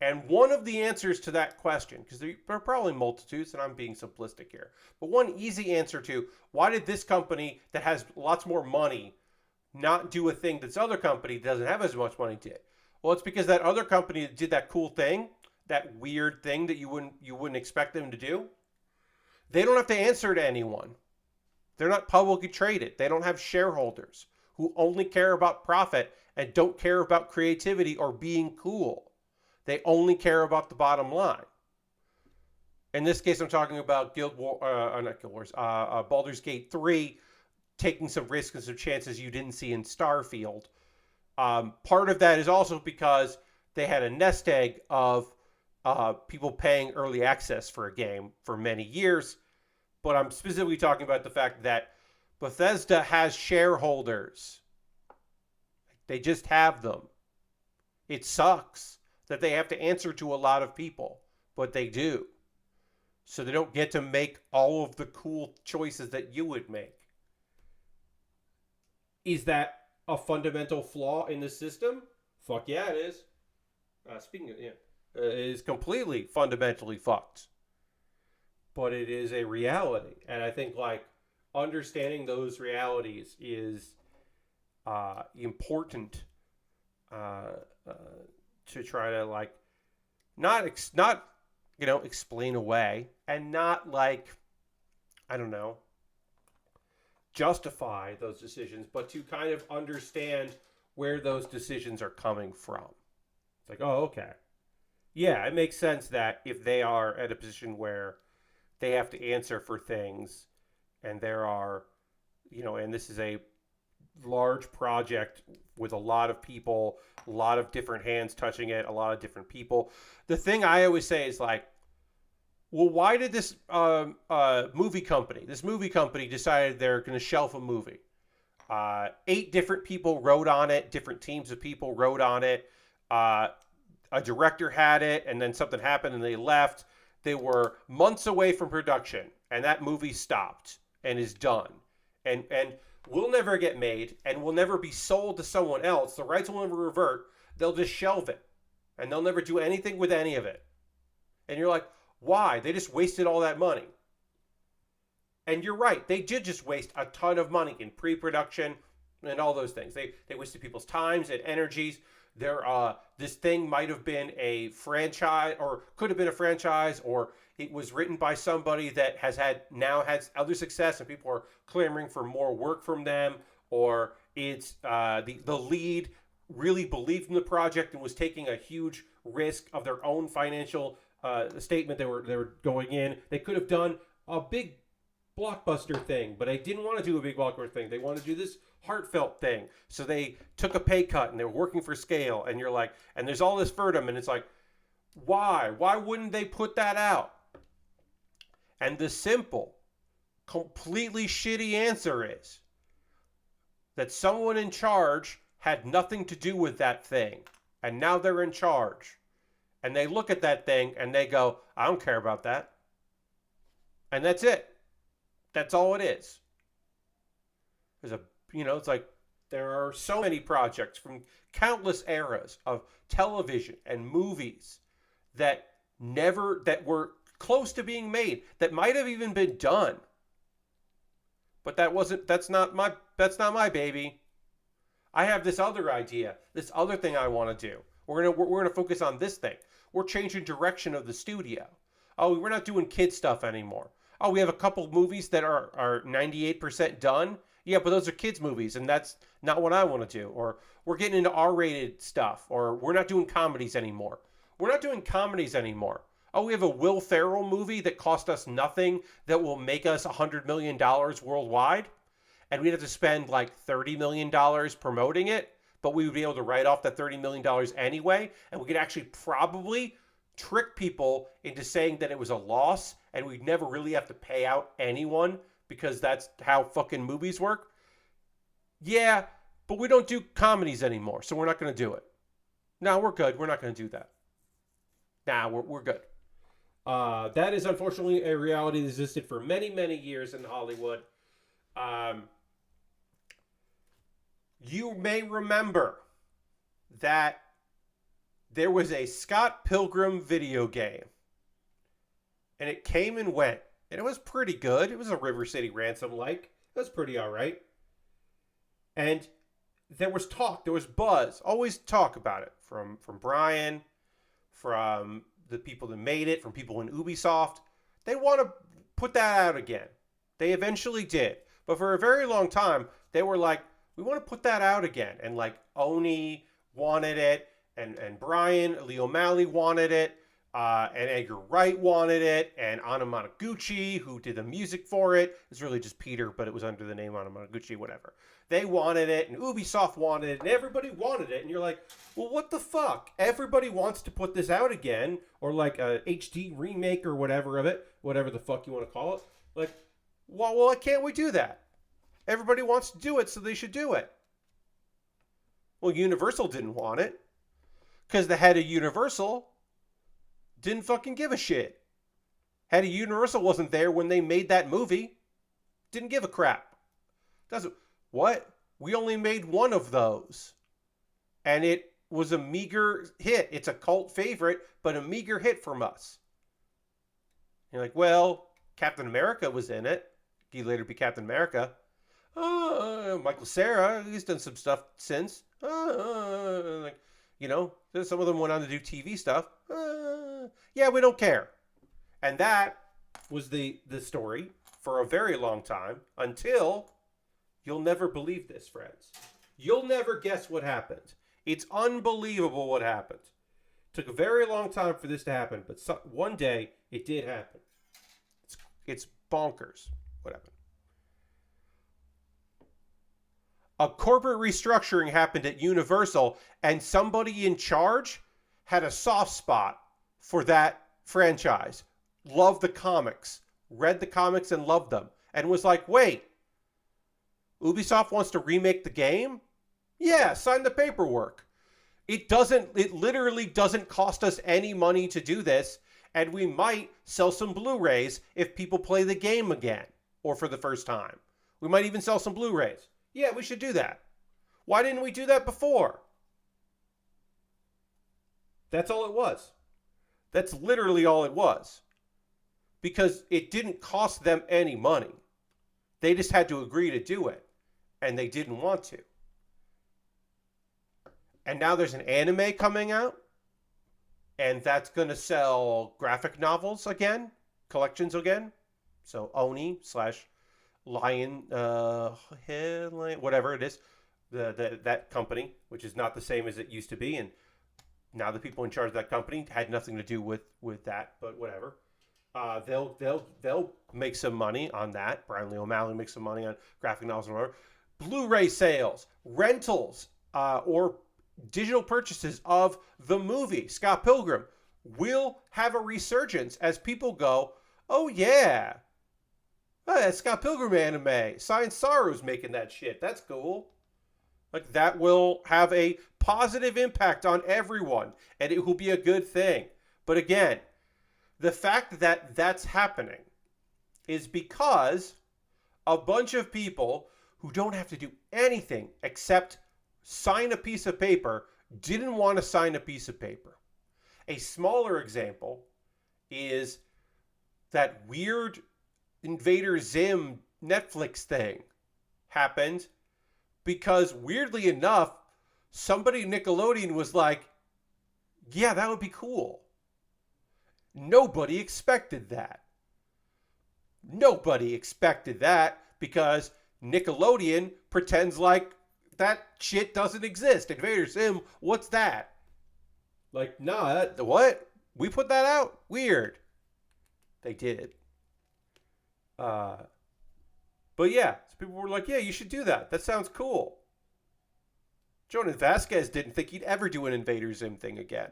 And one of the answers to that question, because there are probably multitudes, and I'm being simplistic here, but one easy answer to why did this company that has lots more money not do a thing that this other company that doesn't have as much money did? Well, it's because that other company that did that cool thing, that weird thing that you wouldn't expect them to do, they don't have to answer to anyone. They're not publicly traded. They don't have shareholders who only care about profit and don't care about creativity or being cool. They only care about the bottom line. In this case, I'm talking about Baldur's Gate 3, taking some risks and some chances you didn't see in Starfield. Part of that is also because they had a nest egg of people paying early access for a game for many years. But I'm specifically talking about the fact that Bethesda has shareholders. They just have them. It sucks that they have to answer to a lot of people, but they do. So they don't get to make all of the cool choices that you would make. Is that a fundamental flaw in the system? Fuck yeah, it is. Speaking of, it is completely fundamentally fucked. But it is a reality. And I think, like, understanding those realities is important to try to, like, not explain away, and not, like, I don't know, justify those decisions, but to kind of understand where those decisions are coming from. It's like, oh, okay. Yeah, it makes sense that if they are at a position where they have to answer for things, and there are, and this is a large project with a lot of people, a lot of different hands touching it, a lot of different people. The thing I always say is, like, well, why did this movie company decided they're going to shelf a movie? 8 different people wrote on it, different teams of people wrote on it. A director had it, and then something happened and they left. They were months away from production, and that movie stopped and is done. And will never get made, and will never be sold to someone else. The rights will never revert. They'll just shelve it, and they'll never do anything with any of it. And you're like, why? They just wasted all that money. And you're right. They did just waste a ton of money in pre-production and all those things. They wasted people's times and energies. This thing might have been a franchise, or could have been a franchise, or it was written by somebody that has other success and people are clamoring for more work from them, or it's the lead really believed in the project and was taking a huge risk of their own financial statement. They were going in. They could have done a big blockbuster thing, but they didn't want to do a big blockbuster thing. They wanted to do this heartfelt thing. So they took a pay cut and they were working for scale. And you're like, and there's all this for them. And it's like, why? Why wouldn't they put that out? And the simple, completely shitty answer is that someone in charge had nothing to do with that thing. And now they're in charge. And they look at that thing and they go, I don't care about that. And that's it. That's all it is. It's like there are so many projects from countless eras of television and movies that were close to being made, that might have even been done. But that's not my baby. I have this other idea, this other thing I want to do. We're gonna focus on this thing. We're changing direction of the studio. Oh, we're not doing kid stuff anymore. Oh, we have a couple movies that are 98% done. Yeah, but those are kids movies, and that's not what I want to do. Or we're getting into R-rated stuff, or we're not doing comedies anymore. We're not doing comedies anymore. Oh, we have a Will Ferrell movie that cost us nothing that will make us $100 million worldwide. And we'd have to spend like $30 million promoting it, but we would be able to write off that $30 million anyway. And we could actually probably trick people into saying that it was a loss and we'd never really have to pay out anyone because that's how fucking movies work. Yeah, but we don't do comedies anymore, so we're not going to do it. No, we're good. We're not going to do that. Nah, we're good. That is unfortunately a reality that existed for many, many years in Hollywood. You may remember that there was a Scott Pilgrim video game. And it came and went. And it was pretty good. It was a River City Ransom-like. It was pretty all right. And there was talk. There was buzz. Always talk about it. From Brian, from the people that made it, from people in Ubisoft. They want to put that out again. They eventually did. But for a very long time, they were like, we want to put that out again. And like Oni wanted it. And Brian Lee O'Malley wanted it. And Edgar Wright wanted it. And Anna Monoguchi, who did the music for it. It's really just Peter, but it was under the name Anna Monoguchi, whatever. They wanted it. And Ubisoft wanted it. And everybody wanted it. And you're like, well, what the fuck? Everybody wants to put this out again. Or like a HD remake or whatever of it. Whatever the fuck you want to call it. Like, well, why can't we do that? Everybody wants to do it, so they should do it. Well, Universal didn't want it. Because the head of Universal didn't fucking give a shit. Head of Universal wasn't there when they made that movie. Didn't give a crap. What? We only made one of those. And it was a meager hit. It's a cult favorite, but a meager hit from us. You're like, well, Captain America was in it. He later be Captain America. Michael Cera, he's done some stuff since. Like, you know, some of them went on to do TV stuff. Yeah, we don't care. And that was the story for a very long time until you'll never believe this, friends. You'll never guess what happened. It's unbelievable what happened. It took a very long time for this to happen, but one day it did happen. It's bonkers what happened. A corporate restructuring happened at Universal, and somebody in charge had a soft spot for that franchise. Loved the comics. Read the comics and loved them. And was like, wait, Ubisoft wants to remake the game? Yeah, sign the paperwork. It literally doesn't cost us any money to do this, and we might sell some Blu-rays if people play the game again, or for the first time. We might even sell some Blu-rays. Yeah, we should do that. Why didn't we do that before? That's all it was. That's literally all it was. Because it didn't cost them any money. They just had to agree to do it. And they didn't want to. And now there's an anime coming out. And that's going to sell graphic novels again. Collections again. So Oni / Lion, whatever it is, that company, which is not the same as it used to be, and now the people in charge of that company had nothing to do with that, but whatever. They'll make some money on that. Brian Lee O'Malley makes some money on graphic novels and whatever. Blu-ray sales, rentals, or digital purchases of the movie Scott Pilgrim will have a resurgence as people go, oh yeah. Oh, that Scott Pilgrim anime. Science Sorrow's making that shit. That's cool. Like, that will have a positive impact on everyone, and it will be a good thing. But again, the fact that that's happening is because a bunch of people who don't have to do anything except sign a piece of paper didn't want to sign a piece of paper. A smaller example is that weird Invader Zim Netflix thing happened because, weirdly enough, somebody at Nickelodeon was like, yeah, that would be cool. Nobody expected that. Nobody expected that because Nickelodeon pretends like that shit doesn't exist. Invader Zim, what's that? Like, nah, what? We put that out? Weird. They did. Uh, but yeah, so people were like, yeah, you should do that. That sounds cool. Jonas Vasquez didn't think he'd ever do an Invader Zim thing again.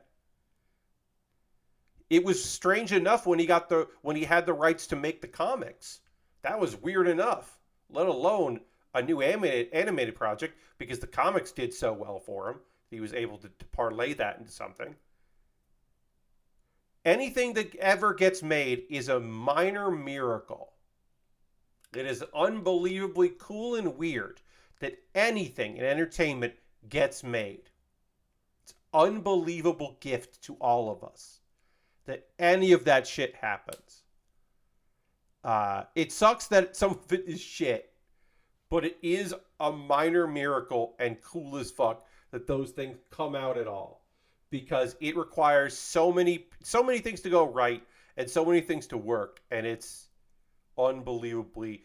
It was strange enough when he had the rights to make the comics. That was weird enough, let alone a new animated project, because the comics did so well for him. He was able to parlay that into something. Anything that ever gets made is a minor miracle. It is unbelievably cool and weird that anything in entertainment gets made. It's an unbelievable gift to all of us that any of that shit happens. It sucks that some of it is shit, but it is a minor miracle and cool as fuck that those things come out at all, because it requires so many things to go right and so many things to work, and it's unbelievably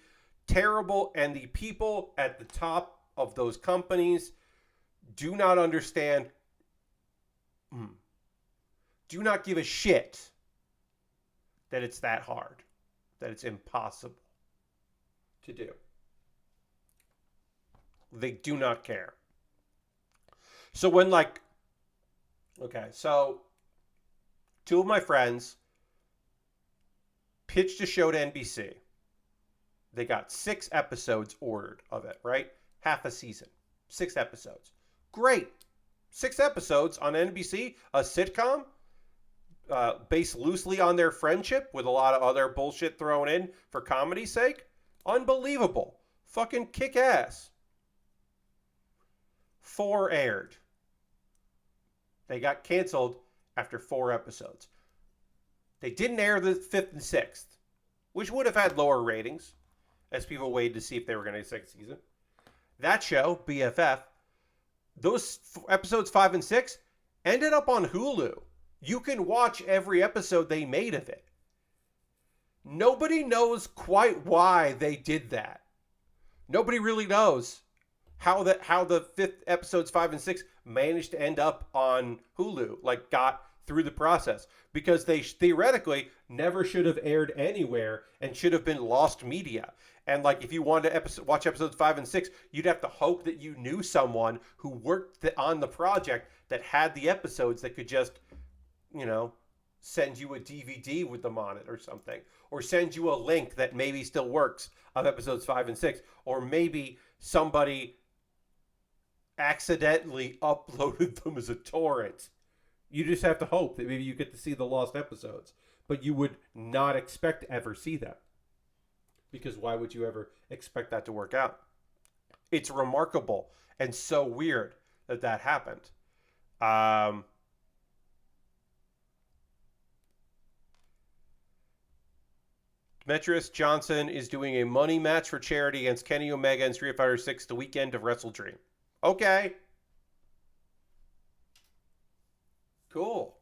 terrible. And the people at the top of those companies do not understand, do not give a shit that it's that hard, that it's impossible to do. They do not care. So when so two of my friends pitched a show to NBC. They got 6 episodes ordered of it, right? Half a season. 6 episodes. Great. 6 episodes on NBC, a sitcom based loosely on their friendship with a lot of other bullshit thrown in for comedy's sake. Unbelievable. Fucking kick ass. 4 aired. They got canceled after 4 episodes. They didn't air the 5th and 6th, which would have had lower ratings as people waited to see if they were going to get a 2nd season. That show, BFF, those episodes 5 and 6 ended up on Hulu. You can watch every episode they made of it. Nobody knows quite why they did that. Nobody really knows how the 5th episodes 5 and 6 managed to end up on Hulu, got through the process, because they theoretically never should have aired anywhere and should have been lost media. And if you wanted to watch episodes 5 and 6, you'd have to hope that you knew someone who worked on the project that had the episodes that could just, send you a DVD with them on it or something, or send you a link that maybe still works of episodes 5 and 6, or maybe somebody accidentally uploaded them as a torrent. You just have to hope that maybe you get to see the lost episodes, but you would not expect to ever see them, because why would you ever expect that to work out? It's remarkable and so weird that happened. Demetrius Johnson is doing a money match for charity against Kenny Omega in Street Fighter 6 the weekend of Wrestle Dream. Okay. Cool.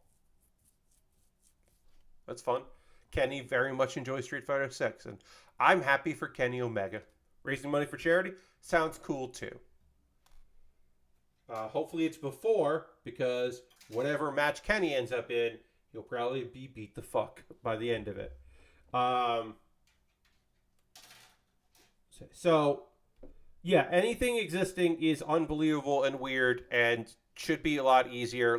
That's fun. Kenny very much enjoys Street Fighter 6, and I'm happy for Kenny Omega. Raising money for charity sounds cool too. Hopefully it's before, because whatever match Kenny ends up in, he'll probably be beat the fuck by the end of it. So, yeah, anything existing is unbelievable and weird and should be a lot easier.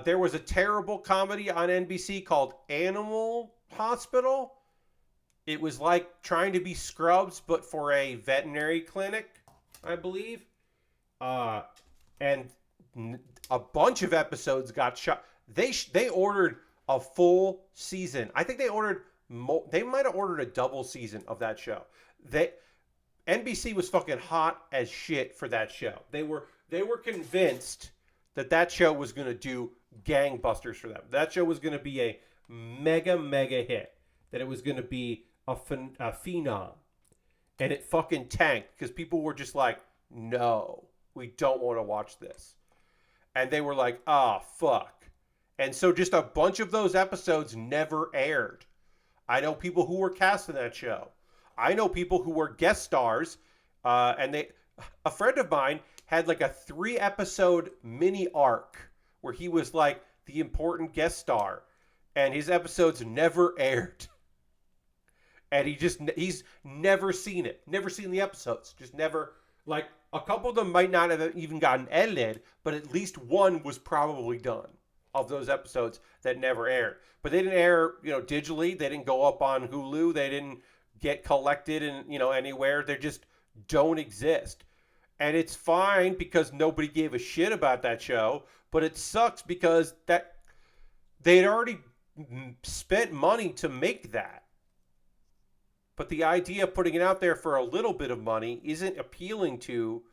There was a terrible comedy on NBC called Animal Hospital. It was like trying to be Scrubs, but for a veterinary clinic, I believe. And a bunch of episodes got shot. They ordered a full season. I think they might have ordered a double season of that show. NBC was fucking hot as shit for that show. They were convinced that show was going to do gangbusters for them. That show was going to be a mega hit. That it was going to be a phenom. And it fucking tanked because people were just like, no, we don't want to watch this. And they were like, ah, fuck. And so just a bunch of those episodes never aired. I know people who were cast in that show. I know people who were guest stars. A friend of mine had a 3-episode mini arc where he was the important guest star, and his episodes never aired. And he's never seen it, never seen the episodes, just never. Like, a couple of them might not have even gotten edited, but at least one was probably done of those episodes that never aired. But they didn't air, digitally. They didn't go up on Hulu. They didn't get collected in, anywhere. They just don't exist. And it's fine because nobody gave a shit about that show, but it sucks because that they had already spent money to make that. But the idea of putting it out there for a little bit of money isn't appealing to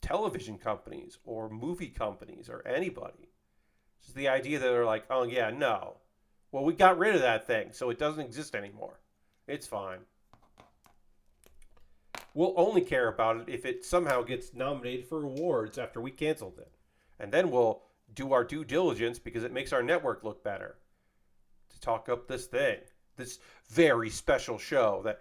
television companies or movie companies or anybody. It's just the idea that they're like, oh, yeah, no. Well, we got rid of that thing, so it doesn't exist anymore. It's fine. We'll only care about it if it somehow gets nominated for awards after we canceled it. And then we'll do our due diligence because it makes our network look better to talk up this thing. This very special show that,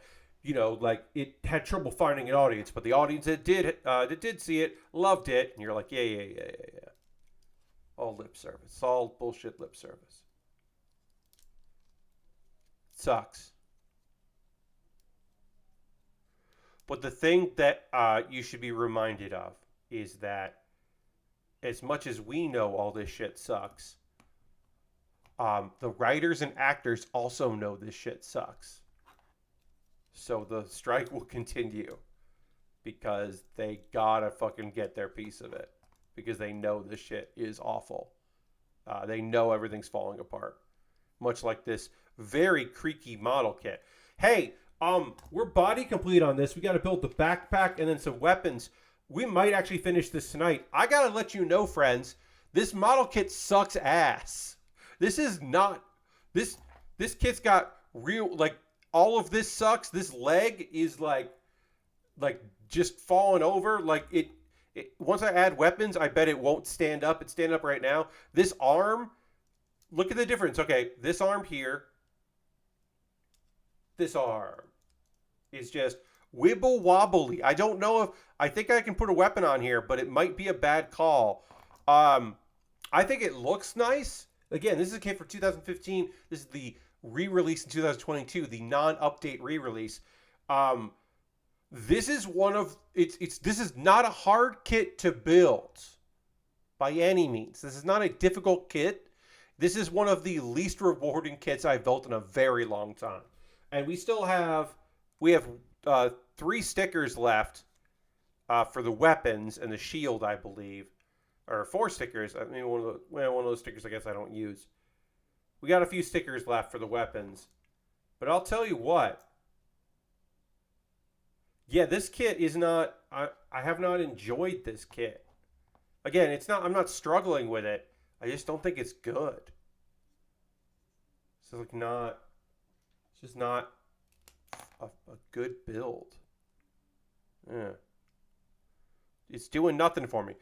like, it had trouble finding an audience, but the audience that did see it loved it, and you're like, yeah. All lip service. It's all bullshit lip service. It sucks. But the thing that you should be reminded of is that as much as we know all this shit sucks, the writers and actors also know this shit sucks. So the strike will continue because they gotta fucking get their piece of it because they know this shit is awful. They know everything's falling apart. Much like this very creaky model kit. Hey, we're body complete on this. We got to build the backpack and then some weapons. We might actually finish this tonight. I got to let you know, friends, this model kit sucks ass. This is not, this kit's got real, like, all of this sucks. This leg is like just falling over. Like, it once I add weapons, I bet it won't stand up. It's standing up right now. This arm, look at the difference. Okay, this arm here, this arm is just wibble wobbly. I don't know if, I think I can put a weapon on here, but it might be a bad call. I think it looks nice. Again, this is a kit for 2015. This is the re-release in 2022, the non-update re-release. This is one of this is not a hard kit to build by any means. This is not a difficult kit. This is one of the least rewarding kits I've built in a very long time. And we have 3 stickers left for the weapons and the shield, I believe. Or 4 stickers. I mean, one of those stickers I guess I don't use. We got a few stickers left for the weapons. But I'll tell you what. Yeah, this kit is not... I have not enjoyed this kit. Again, it's not. I'm not struggling with it. I just don't think it's good. It's like not... It's just not a good build. Yeah. It's doing nothing for me.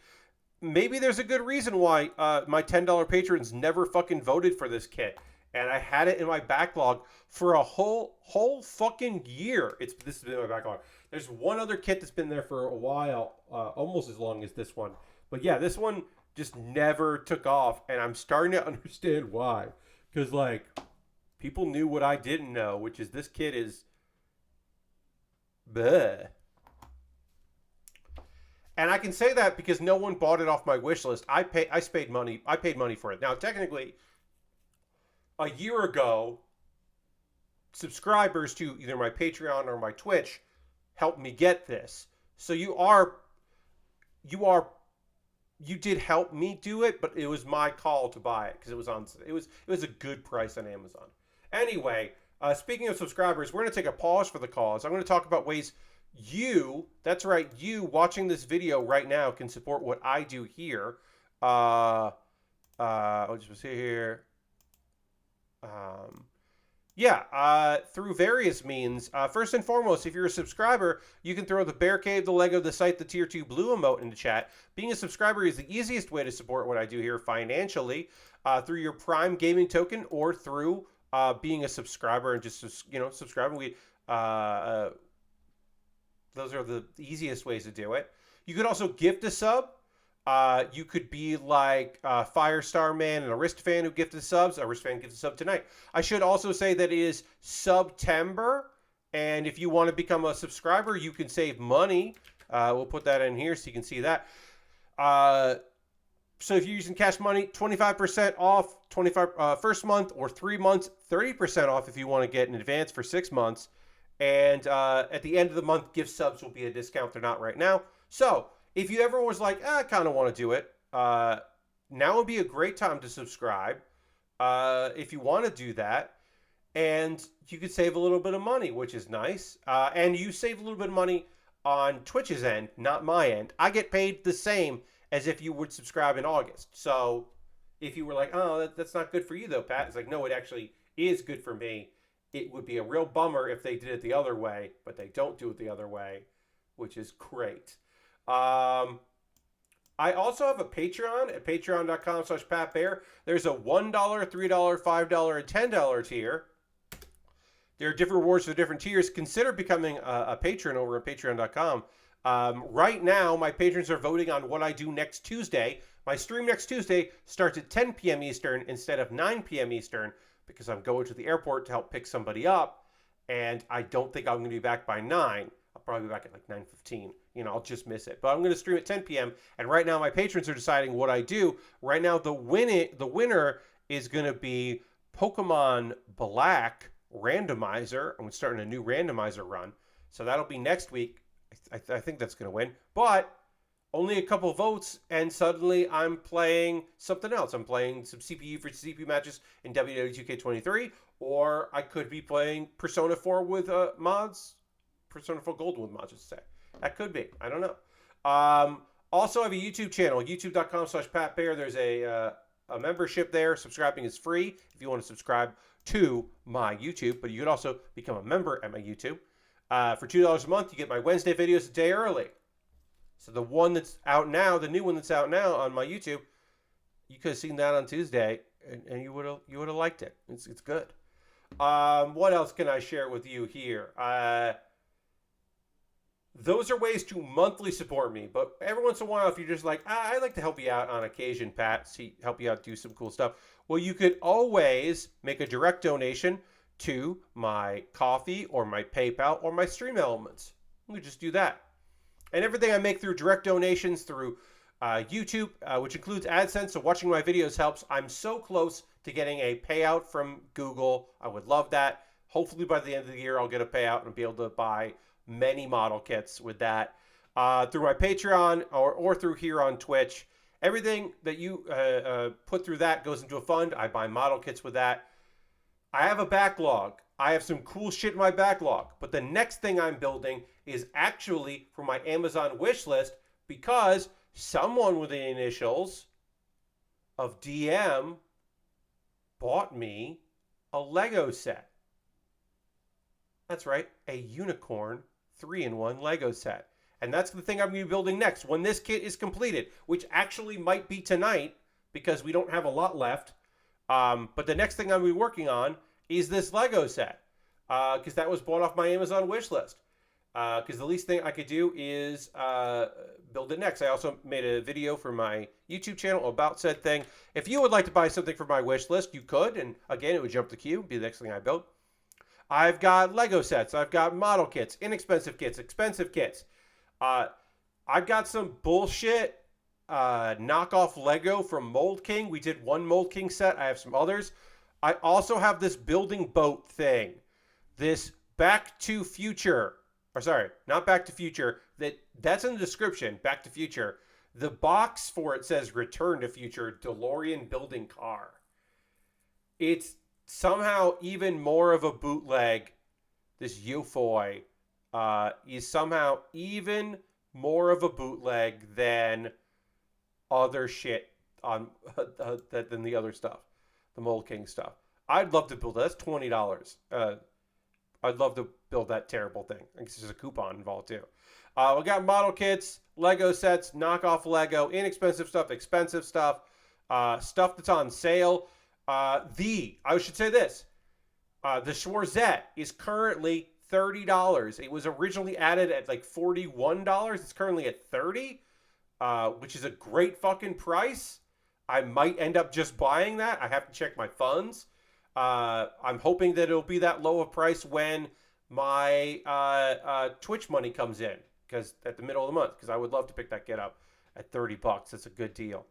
Maybe there's a good reason why my $10 patrons never fucking voted for this kit. And I had it in my backlog for a whole fucking year. This has been in my backlog. There's one other kit that's been there for a while, almost as long as this one. But yeah, this one just never took off. And I'm starting to understand why. Because, like, people knew what I didn't know, which is this kit is... bleh. And I can say that because no one bought it off my wish list. I paid money for it. Now, technically, a year ago, subscribers to either my Patreon or my Twitch helped me get this. So you did help me do it, but it was my call to buy it because it was a good price on Amazon. Anyway, speaking of subscribers, we're going to take a pause for the cause. I'm going to talk about ways that's right, you watching this video right now can support what I do here. I'll just see here. Through various means. First and foremost, if you're a subscriber, you can throw the Bear Cave, the Lego, the site, the Tier 2 Blue emote into chat. Being a subscriber is the easiest way to support what I do here financially, through your Prime Gaming token or through being a subscriber and just, subscribing. Those are the easiest ways to do it. You could also gift a sub. You could be like Firestar Man and Aristofan who gifted subs. Aristofan gives a sub tonight. I should also say that it is September, and if you want to become a subscriber, you can save money. We'll put that in here so you can see that. So if you're using Cash Money, 25% off 25 first month, or 3 months, 30% off if you want to get in advance for 6 months. And at the end of the month, gift subs will be a discount. They're not right now. So if you ever was like, I kind of want to do it, now would be a great time to subscribe if you want to do that. And you could save a little bit of money, which is nice. And you save a little bit of money on Twitch's end, not my end. I get paid the same as if you would subscribe in August. So if you were like, oh, that's not good for you though, Pat, it's like, no, it actually is good for me. It would be a real bummer if they did it the other way, but they don't do it the other way, which is great. I also have a Patreon at patreon.com/PatBaer. There's a $1, $3, $5, and $10 tier. There are different rewards for different tiers. Consider becoming a patron over at patreon.com. Right now, my patrons are voting on what I do next Tuesday. My stream next Tuesday starts at 10 p.m. Eastern instead of 9 p.m. Eastern because I'm going to the airport to help pick somebody up, and I don't think I'm going to be back by 9. I'll probably be back at like 9:15. I'll just miss it. But I'm going to stream at 10 p.m. And right now, my patrons are deciding what I do. Right now, the winner is going to be Pokemon Black Randomizer. I'm starting a new randomizer run. So that'll be next week. I think that's going to win. But only a couple votes, and suddenly I'm playing something else. I'm playing some CPU for CPU matches in WW2K23, or I could be playing Persona 4 with mods. Persona 4 Gold with mods, I should say. That could be. I don't know. Also, I have a YouTube channel, youtube.com/PatBaer. There's a membership there. Subscribing is free if you want to subscribe to my YouTube, but you could also become a member at my YouTube. For $2 a month, you get my Wednesday videos a day early. So the one that's out now, the new one that's out now on my YouTube, you could have seen that on Tuesday, and you would have liked it. It's good. What else can I share with you here? Those are ways to monthly support me. But every once in a while, if you're just like, I'd like to help you out on occasion, Pat, help you out do some cool stuff. Well, you could always make a direct donation to my Ko-fi or my PayPal or my Stream Elements. You could just do that. And everything I make through direct donations through YouTube, which includes AdSense, so watching my videos helps. I'm so close to getting a payout from Google. I would love that. Hopefully by the end of the year, I'll get a payout and be able to buy many model kits with that. Through my Patreon or through here on Twitch. Everything that you put through that goes into a fund. I buy model kits with that. I have a backlog. I have some cool shit in my backlog. But the next thing I'm building is actually for my Amazon wish list because someone with the initials of DM bought me a Lego set. That's right, a unicorn 3-in-1 Lego set. And that's the thing I'm going to be building next when this kit is completed, which actually might be tonight because we don't have a lot left. But the next thing I'm going to be working on is this Lego set because that was bought off my Amazon wish list. Because the least thing I could do is build it next. I also made a video for my YouTube channel about said thing. If you would like to buy something from my wish list, you could. And again, it would jump the queue, be the next thing I built. I've got Lego sets. I've got model kits, inexpensive kits, expensive kits. I've got some bullshit knockoff Lego from Mold King. We did one Mold King set. I have some others. I also have this building boat thing. This Back to Future. Or sorry, not Back to Future. That's in the description. Back to Future. The box for it says Return to Future DeLorean building car. It's somehow even more of a bootleg. This UFOI is somehow even more of a bootleg than other shit on than the other stuff, the Mold King stuff. I'd love to build that. That's $20. I'd love to build that terrible thing. I guess there's a coupon involved too. We got model kits, Lego sets, knockoff Lego, inexpensive stuff, expensive stuff, stuff that's on sale. I should say this. The Schwarzette is currently $30. It was originally added at like $41. It's currently at $30. which is a great fucking price. I might end up just buying that. I have to check my funds. I'm hoping that it'll be that low of price when my Twitch money comes in, because at the middle of the month, because I would love to pick that kit up at $30. That's a good deal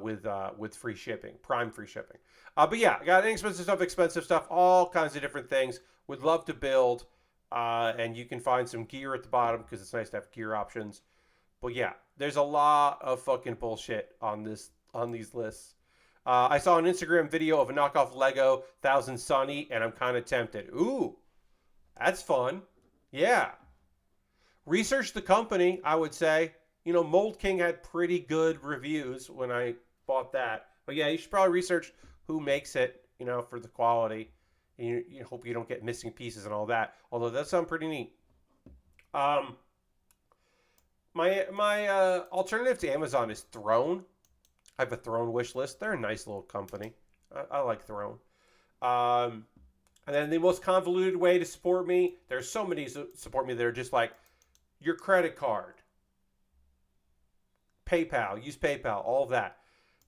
with free shipping, Prime free shipping. But yeah, I got inexpensive stuff, expensive stuff, all kinds of different things. Would love to build, and you can find some gear at the bottom because it's nice to have gear options. But yeah, there's a lot of fucking bullshit on these lists. I saw an Instagram video of a knockoff Lego Thousand Sunny, and I'm kind of tempted. Ooh, that's fun. Yeah. Research the company, I would say. Mold King had pretty good reviews when I bought that. But yeah, you should probably research who makes it, for the quality. And you hope you don't get missing pieces and all that. Although that sounds pretty neat. My alternative to Amazon is Throne. I have a Throne wish list. They're a nice little company. I like Throne. And then the most convoluted way to support me, there's so many support me that are just like your credit card, PayPal, use PayPal, all of that.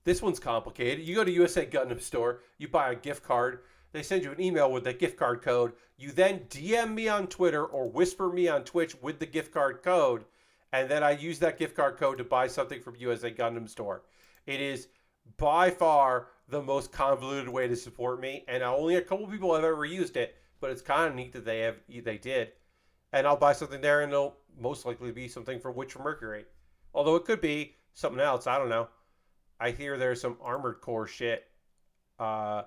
This one's complicated. You go to USA Gundam store, you buy a gift card, they send you an email with the gift card code. You then DM me on Twitter or whisper me on Twitch with the gift card code, and then I use that gift card code to buy something from USA Gundam store. It is by far the most convoluted way to support me, and only a couple people have ever used it, but it's kind of neat that they did. And I'll buy something there, and it'll most likely be something from Witch from Mercury. Although it could be something else, I don't know. I hear there's some Armored Core shit. Yeah,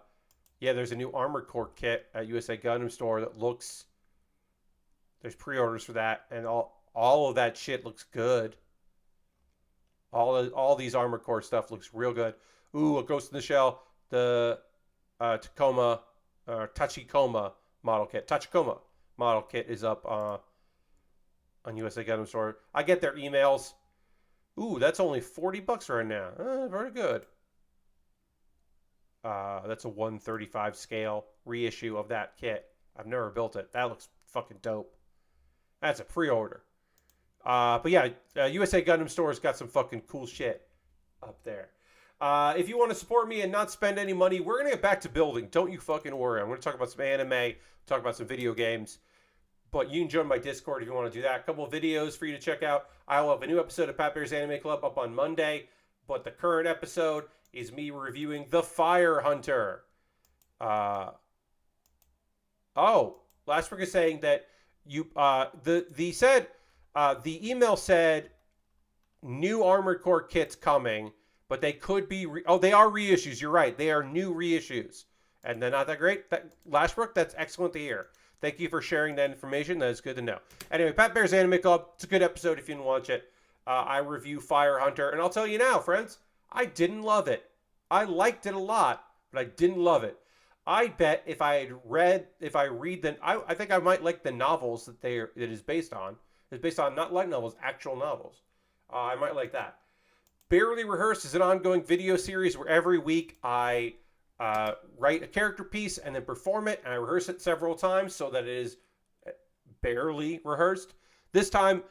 there's a new Armored Core kit at USA Gundam store that looks... There's pre-orders for that, and all of that shit looks good. All these Armored Core stuff looks real good. Ooh, a Ghost in the Shell, the Tachikoma model kit. Tachikoma model kit is up on USA Gundam store. I get their emails. Ooh, that's only $40 right now. Very good. That's a 135 scale reissue of that kit. I've never built it. That looks fucking dope. That's a pre-order. But yeah, USA Gundam Store's got some fucking cool shit up there. If you want to support me and not spend any money, we're going to get back to building. Don't you fucking worry. I'm going to talk about some anime, talk about some video games. But you can join my Discord if you want to do that. A couple of videos for you to check out. I will have a new episode of Pat Bear's Anime Club up on Monday. But the current episode is me reviewing The Fire Hunter. Last is saying that the email said new Armored Core kits coming, but they could be they are reissues. You're right, they are new reissues, and they're not that great. Lashbrook, that's excellent to hear. Thank you for sharing that information. That is good to know. Anyway, Pat Bear's Anime Club. It's a good episode if you didn't watch it. I review Fire Hunter, and I'll tell you now, friends, I didn't love it. I liked it a lot, but I didn't love it. I bet if I read them, I think I might like the novels that it is based on. It's based on not light novels, actual novels. I might like that. Baerly Rehearsed is an ongoing video series where every week I write a character piece and then perform it, and I rehearse it several times so that it is barely rehearsed. This time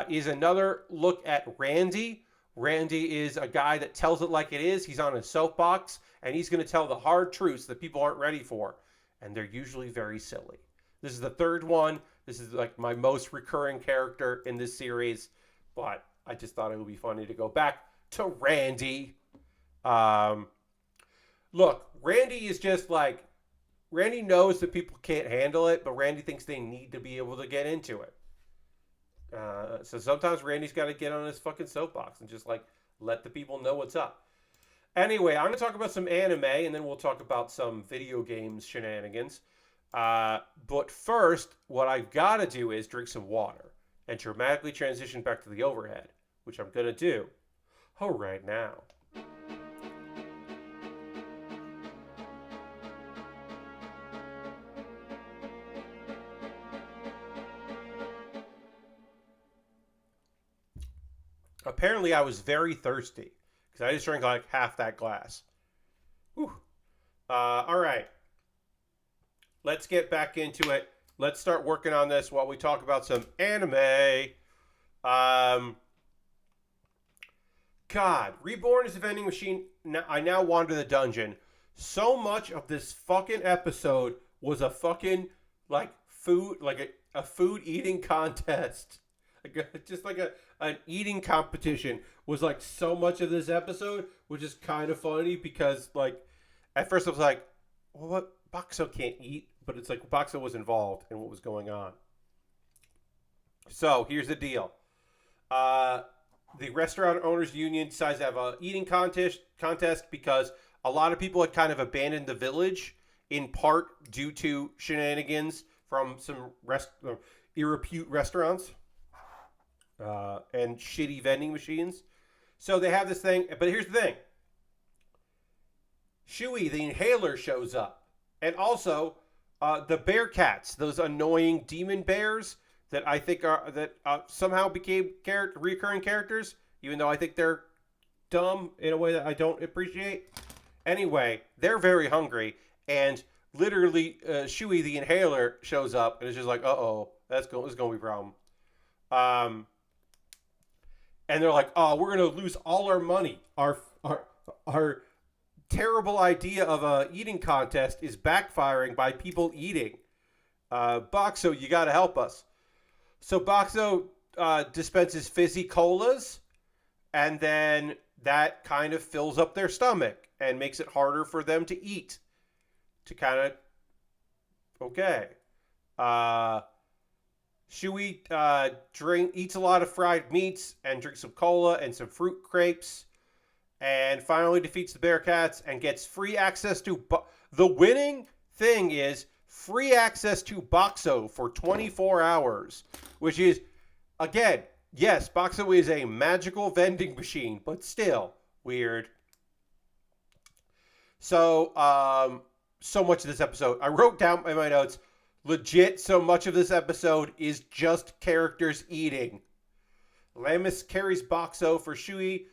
is another look at Randy. Randy is a guy that tells it like it is. He's on a soapbox, and he's going to tell the hard truths that people aren't ready for, and they're usually very silly. This is the third one. This is like my most recurring character in this series, but I just thought it would be funny to go back to Randy. Look, Randy is just like, Randy knows that people can't handle it, but Randy thinks they need to be able to get into it. So sometimes Randy's got to get on his fucking soapbox and just like let the people know what's up. Anyway, I'm going to talk about some anime, and then we'll talk about some video games shenanigans. But first, what I've got to do is drink some water and dramatically transition back to the overhead, which I'm going to do right now. Apparently, I was very thirsty because I just drank like half that glass. Whew. All right. Let's get back into it. Let's start working on this while we talk about some anime. God, Reborn is a vending machine. Now, I now wander the dungeon. So much of this fucking episode was a fucking like food, like a food eating contest, just like an eating competition was like so much of this episode, which is kind of funny because like at first I was like, well, what Boxo can't eat, but it's like Boxo was involved in what was going on. So here's the deal. The restaurant owners union decides to have a eating contest because a lot of people had kind of abandoned the village in part due to shenanigans from some irrepute restaurants and shitty vending machines. So they have this thing, but here's the thing. Shui, the inhaler, shows up. And also, the bear cats, those annoying demon bears that I think somehow became recurring characters, even though I think they're dumb in a way that I don't appreciate. Anyway, they're very hungry, and literally, Shui, the inhaler, shows up, and it's just like, uh-oh, this is going to be a problem. And they're like, oh, we're going to lose all our money. Our terrible idea of a eating contest is backfiring by people eating. Boxo, you got to help us. So Boxo dispenses fizzy colas, and then that kind of fills up their stomach and makes it harder for them to eat. To kind of, okay. Shui eats a lot of fried meats and drinks some cola and some fruit crepes, and finally defeats the Bearcats and gets free access to... The winning thing is free access to Boxo for 24 hours, which is, again, yes, Boxo is a magical vending machine, but still weird. So, so much of this episode, I wrote down in my notes, legit, so much of this episode is just characters eating. Lamus carries Boxo for Shui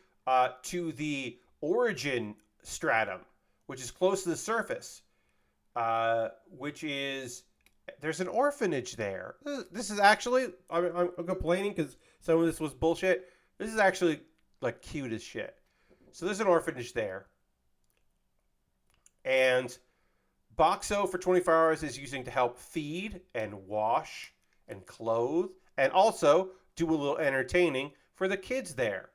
to the origin stratum, which is close to the surface, which is, there's an orphanage there. This is actually, I'm complaining because some of this was bullshit. This is actually like cute as shit. So there's an orphanage there. And Boxo for 24 hours is using to help feed and wash and clothe and also do a little entertaining for the kids there.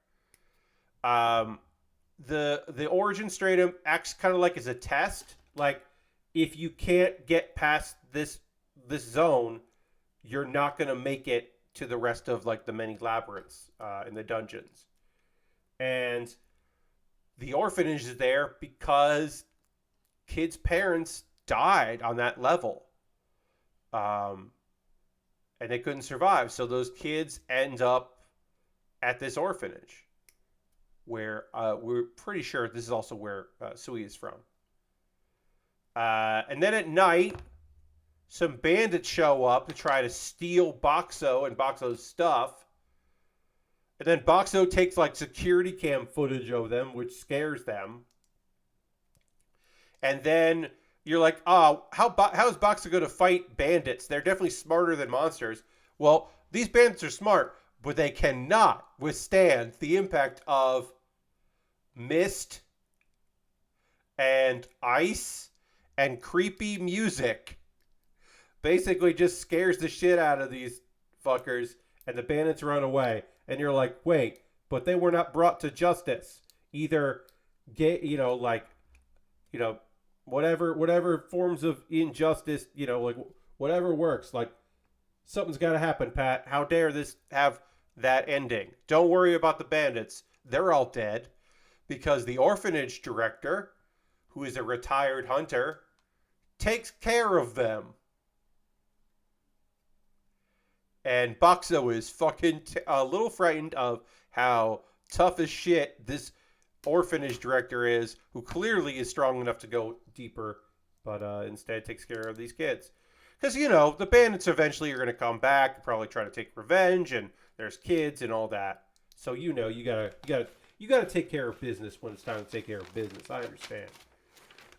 The origin stratum acts kind of like as a test. Like, if you can't get past this zone, you're not going to make it to the rest of like the many labyrinths in the dungeons. And the orphanage is there because kids' parents died on that level. And they couldn't survive. So those kids end up at this orphanage where we're pretty sure this is also where Sui is from. And then at night, some bandits show up to try to steal Boxo and Boxo's stuff. And then Boxo takes like security cam footage of them, which scares them. And then you're like, oh, how is Boxo going to fight bandits? They're definitely smarter than monsters. Well, these bandits are smart, but they cannot withstand the impact of mist and ice and creepy music. Basically just scares the shit out of these fuckers, and the bandits run away. And you're like, wait, but they were not brought to justice. Either get, whatever forms of injustice, like whatever works. Like, something's got to happen, Pat. How dare this have that ending? Don't worry about the bandits. They're all dead because the orphanage director, who is a retired hunter, takes care of them. And Boxo is fucking a little frightened of how tough as shit this orphanage director is, who clearly is strong enough to go deeper, but instead takes care of these kids. Because, the bandits eventually are going to come back and probably try to take revenge, and there's kids and all that. So, you gotta take care of business when it's time to take care of business. I understand.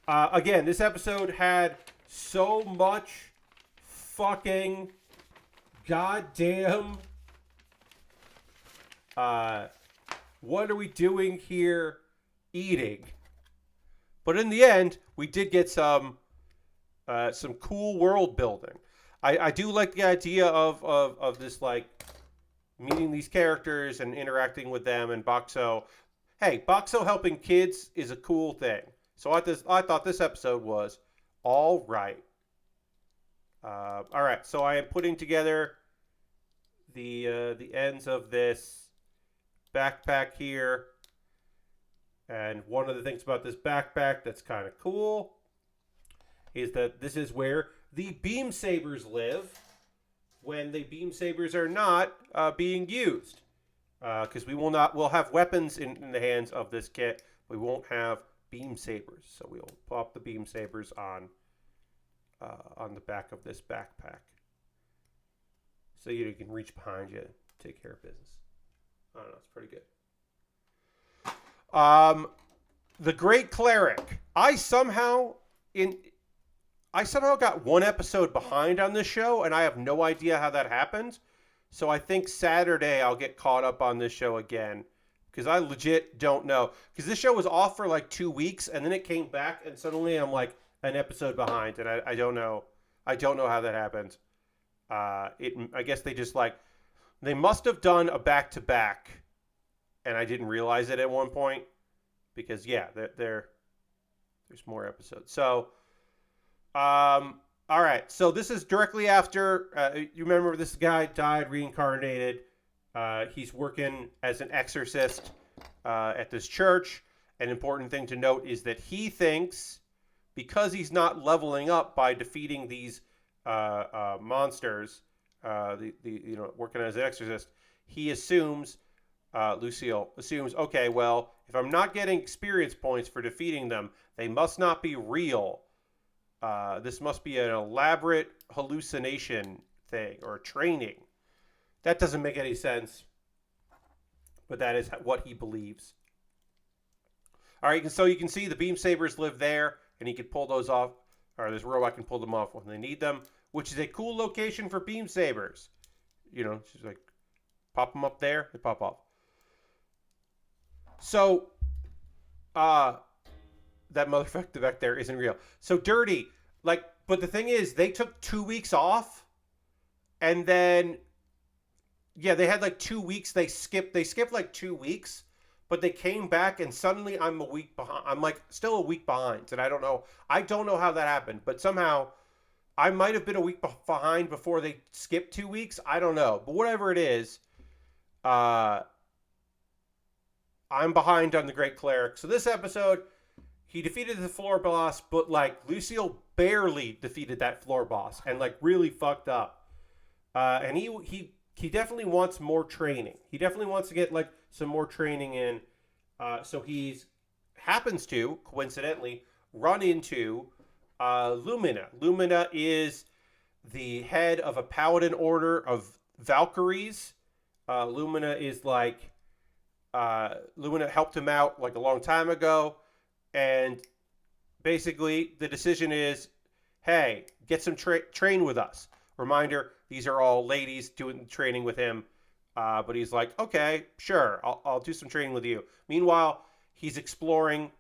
Again, this episode had so much fucking goddamn what are we doing here eating? But in the end, we did get some cool world building. I do like the idea of this, like, meeting these characters and interacting with them, and Boxo. Hey, Boxo helping kids is a cool thing. So I thought this episode was all right. All right, so I am putting together the ends of this backpack here. And one of the things about this backpack that's kind of cool is that this is where the beam sabers live when the beam sabers are not being used. Because we'll have weapons in the hands of this kit. We won't have beam sabers. So we'll pop the beam sabers on the back of this backpack. So you can reach behind you and take care of business. I don't know, it's pretty good. The Great Cleric. I somehow got one episode behind on this show, and I have no idea how that happened. So I think Saturday I'll get caught up on this show again, because I legit don't know. Because this show was off for like 2 weeks, and then it came back, and suddenly I'm like an episode behind, and I don't know. I don't know how that happened. I guess they must have done a back-to-back, and I didn't realize it at one point, because yeah, there's more episodes. So, all right. So this is directly after you remember this guy died, reincarnated. He's working as an exorcist at this church. An important thing to note is that he thinks, because he's not leveling up by defeating these monsters, working as an exorcist, he assumes, Lucille assumes, okay, well, if I'm not getting experience points for defeating them, they must not be real. This must be an elaborate hallucination thing or training. That doesn't make any sense, but that is what he believes. All right, so you can see the beam sabers live there, and he can pull those off, or this robot can pull them off when they need them, which is a cool location for beam sabers. You know, just like pop them up there, they pop off. So, that motherfucker back there isn't real. So Dirty, but the thing is, they took 2 weeks off, and then, yeah, they had like 2 weeks. They skipped like 2 weeks, but they came back, and suddenly I'm a week behind. I'm like still a week behind, and I don't know how that happened, but somehow I might have been a week behind before they skipped 2 weeks. I don't know, but whatever it is, I'm behind on the Great Cleric. So this episode, he defeated the floor boss, but like Lucille barely defeated that floor boss, and like really fucked up. And he definitely wants more training. He definitely wants to get like some more training in. So he's happens to coincidentally run into Lumina. Lumina is the head of a paladin order of Valkyries. Lumina is like Lumina helped him out like a long time ago. And basically, the decision is, hey, get some train with us. Reminder, these are all ladies doing training with him. But he's like, okay, sure, I'll do some training with you. Meanwhile, he's exploring.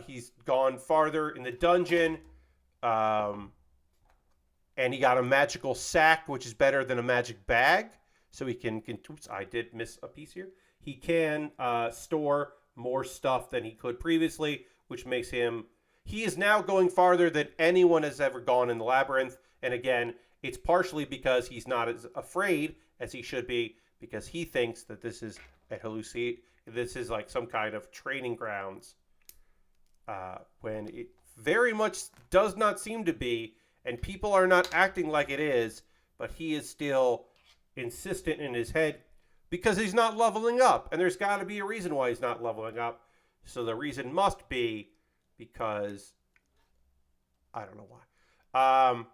He's gone farther in the dungeon. And he got a magical sack, which is better than a magic bag. So he can oops, I did miss a piece here. He can store more stuff than he could previously, which makes him, he is now going farther than anyone has ever gone in the labyrinth. And again, it's partially because he's not as afraid as he should be, because he thinks that this is a hallucination. This is like some kind of training grounds, when it very much does not seem to be, and people are not acting like it is, but he is still insistent in his head because he's not leveling up, and there's got to be a reason why he's not leveling up. So the reason must be because I don't know why.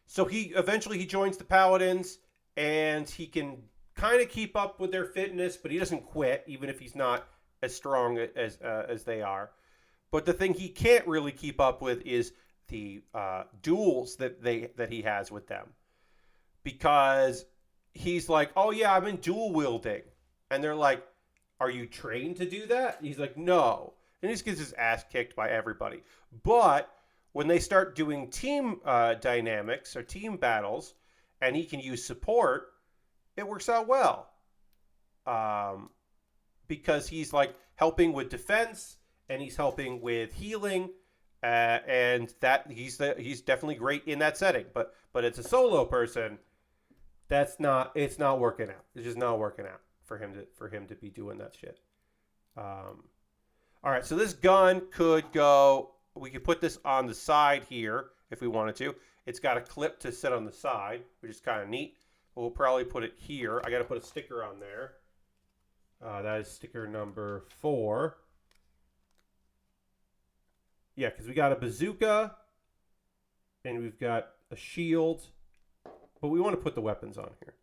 So he eventually joins the Paladins, and he can kind of keep up with their fitness, but he doesn't quit, even if he's not as strong as they are. But the thing he can't really keep up with is the duels that he has with them, because he's like, oh yeah, I'm in dual wielding. And they're like, are you trained to do that? And he's like, no. And he just gets his ass kicked by everybody. But when they start doing team dynamics or team battles, and he can use support, it works out well. Because he's like helping with defense and he's helping with healing, and that he's definitely great in that setting. But it's a solo person. It's not working out. It's just not working out for him to be doing that shit. All right, so this gun could go. We could put this on the side here if we wanted to. It's got a clip to sit on the side, which is kind of neat. We'll probably put it here. I got to put a sticker on there. That is sticker number 4. Yeah, because we got a bazooka and we've got a shield, but we want to put the weapons on here.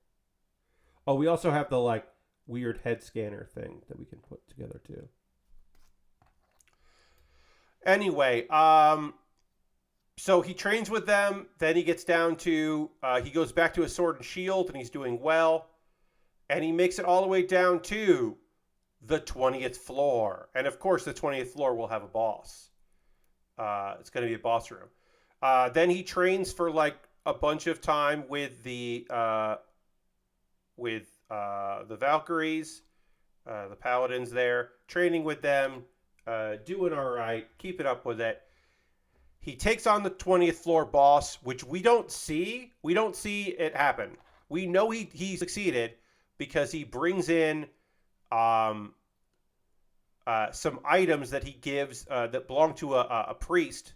Oh, we also have the like weird head scanner thing that we can put together too. Anyway, so he trains with them. Then he gets down to, he goes back to his sword and shield, and he's doing well. And he makes it all the way down to the 20th floor. And of course, the 20th floor will have a boss. It's going to be a boss room. Then he trains for like a bunch of time with the Valkyries, the paladins there, training with them, doing all right, keeping up with it. He takes on the 20th floor boss, which we don't see. We don't see it happen. We know he succeeded because he brings in some items that he gives that belong to a priest,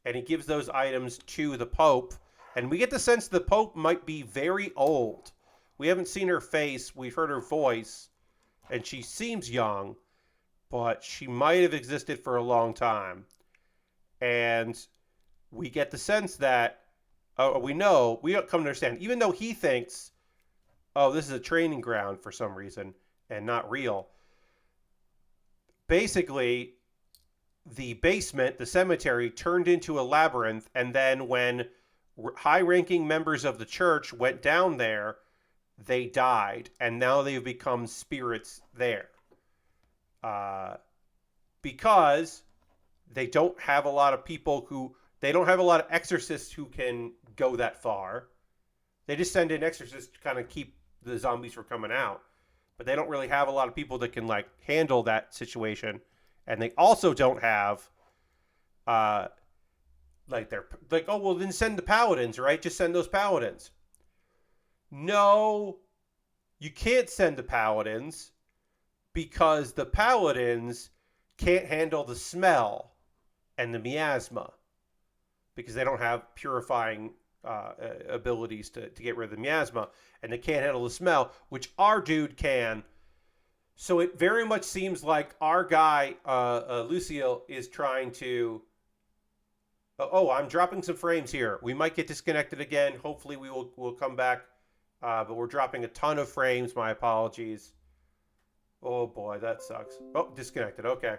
and he gives those items to the Pope. And we get the sense the Pope might be very old. We haven't seen her face. We've heard her voice, and she seems young, but she might have existed for a long time. And we get the sense that, we come to understand, even though he thinks, oh, this is a training ground for some reason and not real. Basically, the basement, the cemetery, turned into a labyrinth, and then when high-ranking members of the church went down there, they died, and now they've become spirits there. Because they don't have a lot of they don't have a lot of exorcists who can go that far. They just send in exorcists to kind of keep the zombies from coming out. But they don't really have a lot of people that can like handle that situation. And they also don't have oh, well, then send the paladins, right? Just send those paladins. No, you can't send the paladins because the paladins can't handle the smell and the miasma because they don't have purifying abilities to get rid of the miasma, and they can't handle the smell, which our dude can. So it very much seems like our guy, Lucille, is trying to... Oh, I'm dropping some frames here. We might get disconnected again. Hopefully we'll come back. But we're dropping a ton of frames. My apologies. Oh boy, that sucks. Oh, disconnected. Okay.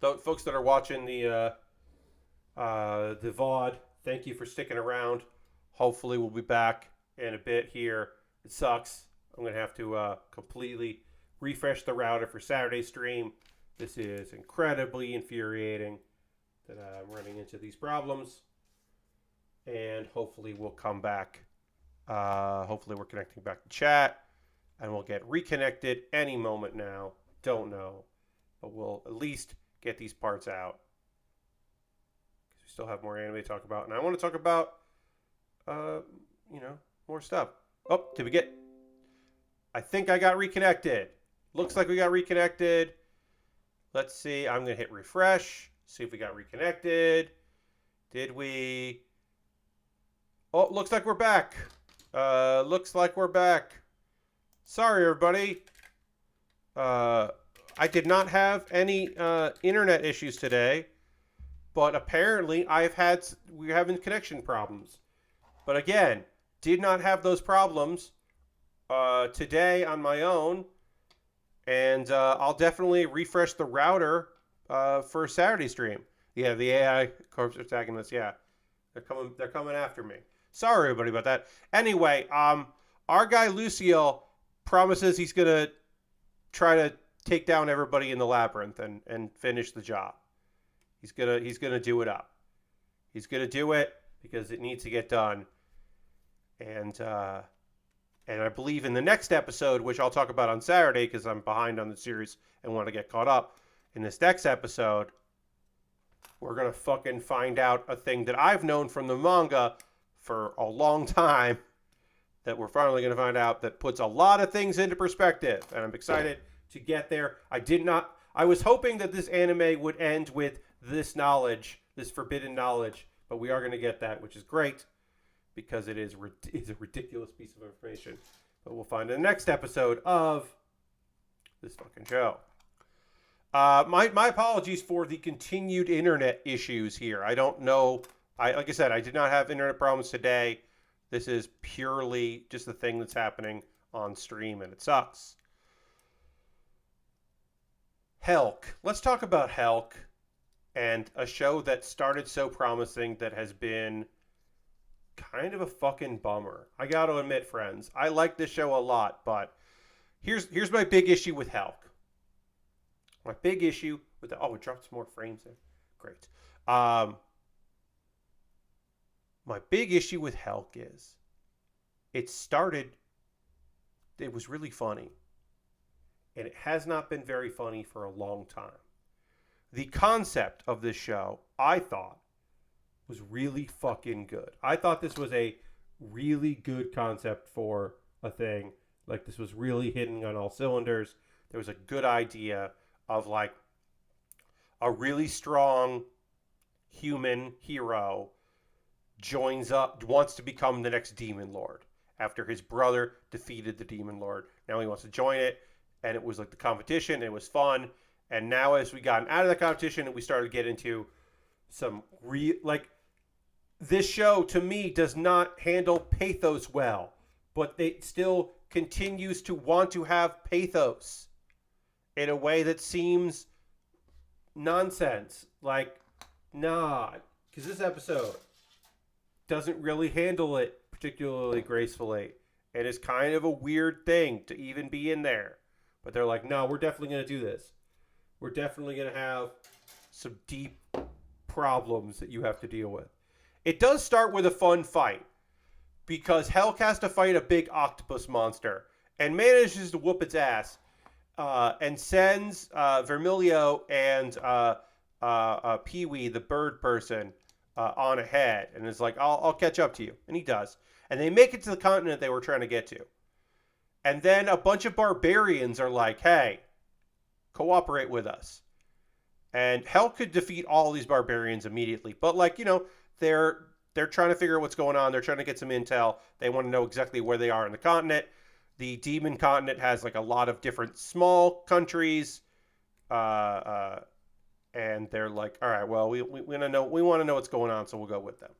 So, folks that are watching the VOD, thank you for sticking around. Hopefully we'll be back in a bit here. It sucks. I'm going to have to completely refresh the router for Saturday stream. This is incredibly infuriating that I'm running into these problems. And hopefully we'll come back. Hopefully we're connecting back to chat. And we'll get reconnected any moment now. Don't know. But we'll at least get these parts out. Because we still have more anime to talk about. And I want to talk about, more stuff. Oh, did we get... I think I got reconnected. Looks like we got reconnected. Let's see. I'm going to hit refresh. See if we got reconnected. Did we? Oh, looks like we're back. Looks like we're back. Sorry, everybody. I did not have any internet issues today. But apparently we're having connection problems. But again, did not have those problems today on my own. And I'll definitely refresh the router for Saturday stream. Yeah, the AI corps are attacking us. Yeah, they're coming after me. Sorry, everybody, about that. Anyway, our guy Lucio promises he's gonna try to take down everybody in the labyrinth and finish the job. He's gonna do it up. He's gonna do it because it needs to get done. And and I believe in the next episode, which I'll talk about on Saturday because I'm behind on the series and want to get caught up. In this next episode, we're gonna fucking find out a thing that I've known from the manga for a long time. That we're finally gonna find out that puts a lot of things into perspective, and I'm excited to get there. I was hoping that this anime would end with this knowledge, this forbidden knowledge, but we are going to get that, which is great because it's a ridiculous piece of information. But we'll find in the next episode of this fucking show. My apologies for the continued internet issues here. I don't know. Like I said, I did not have internet problems today. This is purely just the thing that's happening on stream, and it sucks. Helck. Let's talk about Helck and a show that started so promising that has been kind of a fucking bummer. I got to admit, friends, I like this show a lot, but here's my big issue with Helck. My big issue with it dropped some more frames there. Great. My big issue with Helck is it was really funny. And it has not been very funny for a long time. The concept of this show, I thought, was really fucking good. I thought this was a really good concept for a thing. Like, this was really hitting on all cylinders. There was a good idea of, like, a really strong human hero wants to become the next Demon Lord after his brother defeated the Demon Lord. Now he wants to join it. And it was like the competition. And it was fun. And now as we gotten out of the competition and we started to get into some this show to me does not handle pathos well, but it still continues to want to have pathos in a way that seems nonsense. Like, nah, because this episode doesn't really handle it particularly gracefully. And it's kind of a weird thing to even be in there. But they're like, no, we're definitely going to do this. We're definitely going to have some deep problems that you have to deal with. It does start with a fun fight. Because Helck has to fight a big octopus monster. And manages to whoop its ass. And sends Vermilio and Pee-wee, the bird person, on ahead. And is like, I'll catch up to you. And he does. And they make it to the continent they were trying to get to. And then a bunch of barbarians are like, hey, cooperate with us. And Helck could defeat all these barbarians immediately. But, like, you know, they're trying to figure out what's going on. They're trying to get some intel. They want to know exactly where they are in the continent. The demon continent has, like, a lot of different small countries. And they're like, all right, well, we want to know what's going on, so we'll go with them.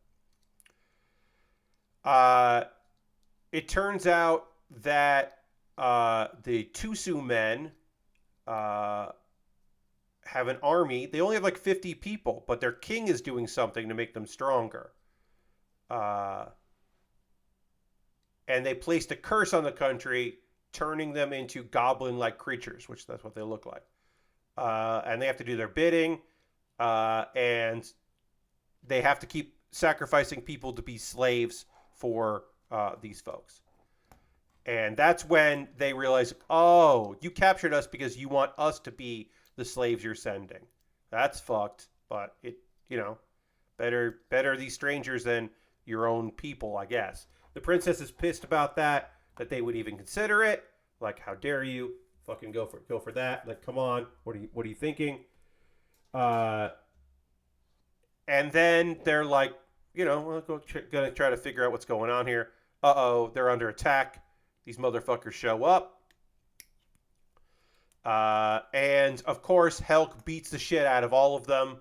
It turns out that the Tusu men have an army. They only have like 50 people, but their king is doing something to make them stronger. And they placed a curse on the country, turning them into goblin-like creatures, which that's what they look like. And they have to do their bidding, and they have to keep sacrificing people to be slaves for these folks. And that's when they realize, oh, you captured us because you want us to be the slaves you're sending. That's fucked, but it, you know, better these strangers than your own people, I guess. The princess is pissed about that they would even consider it. Like, how dare you fucking go for that? Like, come on, what are you thinking? And then they're like, you know, we're gonna try to figure out what's going on here. Uh-oh, they're under attack. These motherfuckers show up. And, of course, Helck beats the shit out of all of them.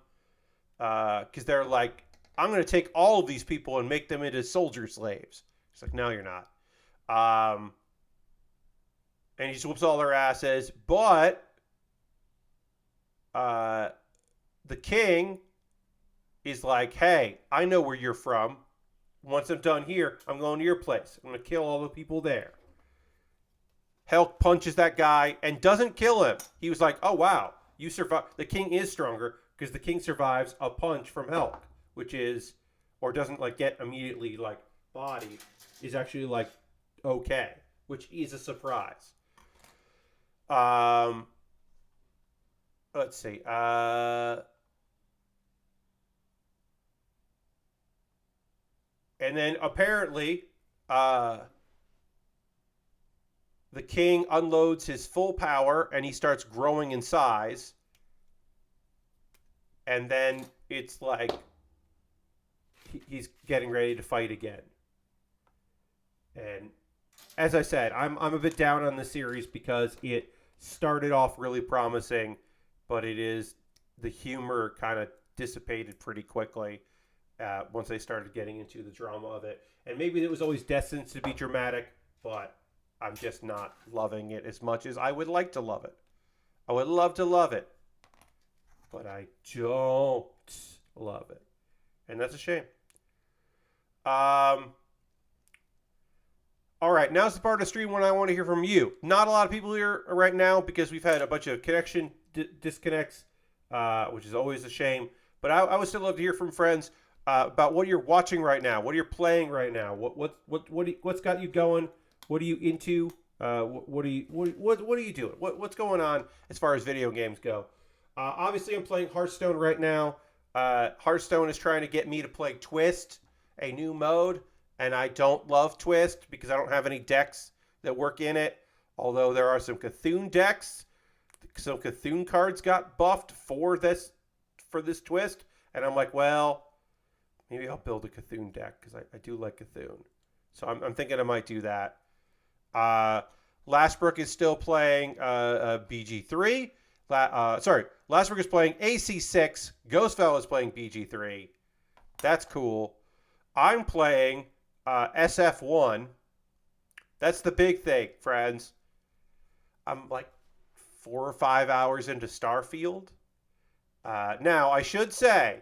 Because they're like, I'm going to take all of these people and make them into soldier slaves. It's like, no, you're not. And he just whoops all their asses. But the king is like, hey, I know where you're from. Once I'm done here, I'm going to your place. I'm going to kill all the people there. Helck punches that guy and doesn't kill him. He was like, oh, wow, you survive. The king is stronger because the king survives a punch from Helck, which is, or doesn't like get immediately like bodied, is actually like okay, which is a surprise. Um, let's see. And then apparently, the king unloads his full power and he starts growing in size. And then it's like he's getting ready to fight again. And as I said, I'm a bit down on the series because it started off really promising, but the humor kind of dissipated pretty quickly once they started getting into the drama of it. And maybe it was always destined to be dramatic, but I'm just not loving it as much as I would like to love it. I would love to love it, but I don't love it. And that's a shame. All right, now's the part of the stream when I want to hear from you. Not a lot of people here right now because we've had a bunch of connection disconnects, which is always a shame. But I would still love to hear from friends about what you're watching right now, what you're playing right now, what's got you going, what are you into, what are you doing, what's going on as far as video games go. Obviously, I'm playing Hearthstone right now. Hearthstone is trying to get me to play Twist, a new mode. And I don't love Twist because I don't have any decks that work in it. Although there are some Cthulhu decks. Some Cthulhu cards got buffed for this Twist. And I'm like, well, maybe I'll build a Cthulhu deck because I do like Cthulhu. So I'm thinking I might do that. Lastbrook is still playing BG3. Lastbrook is playing AC6. Ghostfell is playing BG3. That's cool. I'm playing SF1. That's the big thing, friends. I'm like 4 or 5 hours into Starfield. Now, I should say,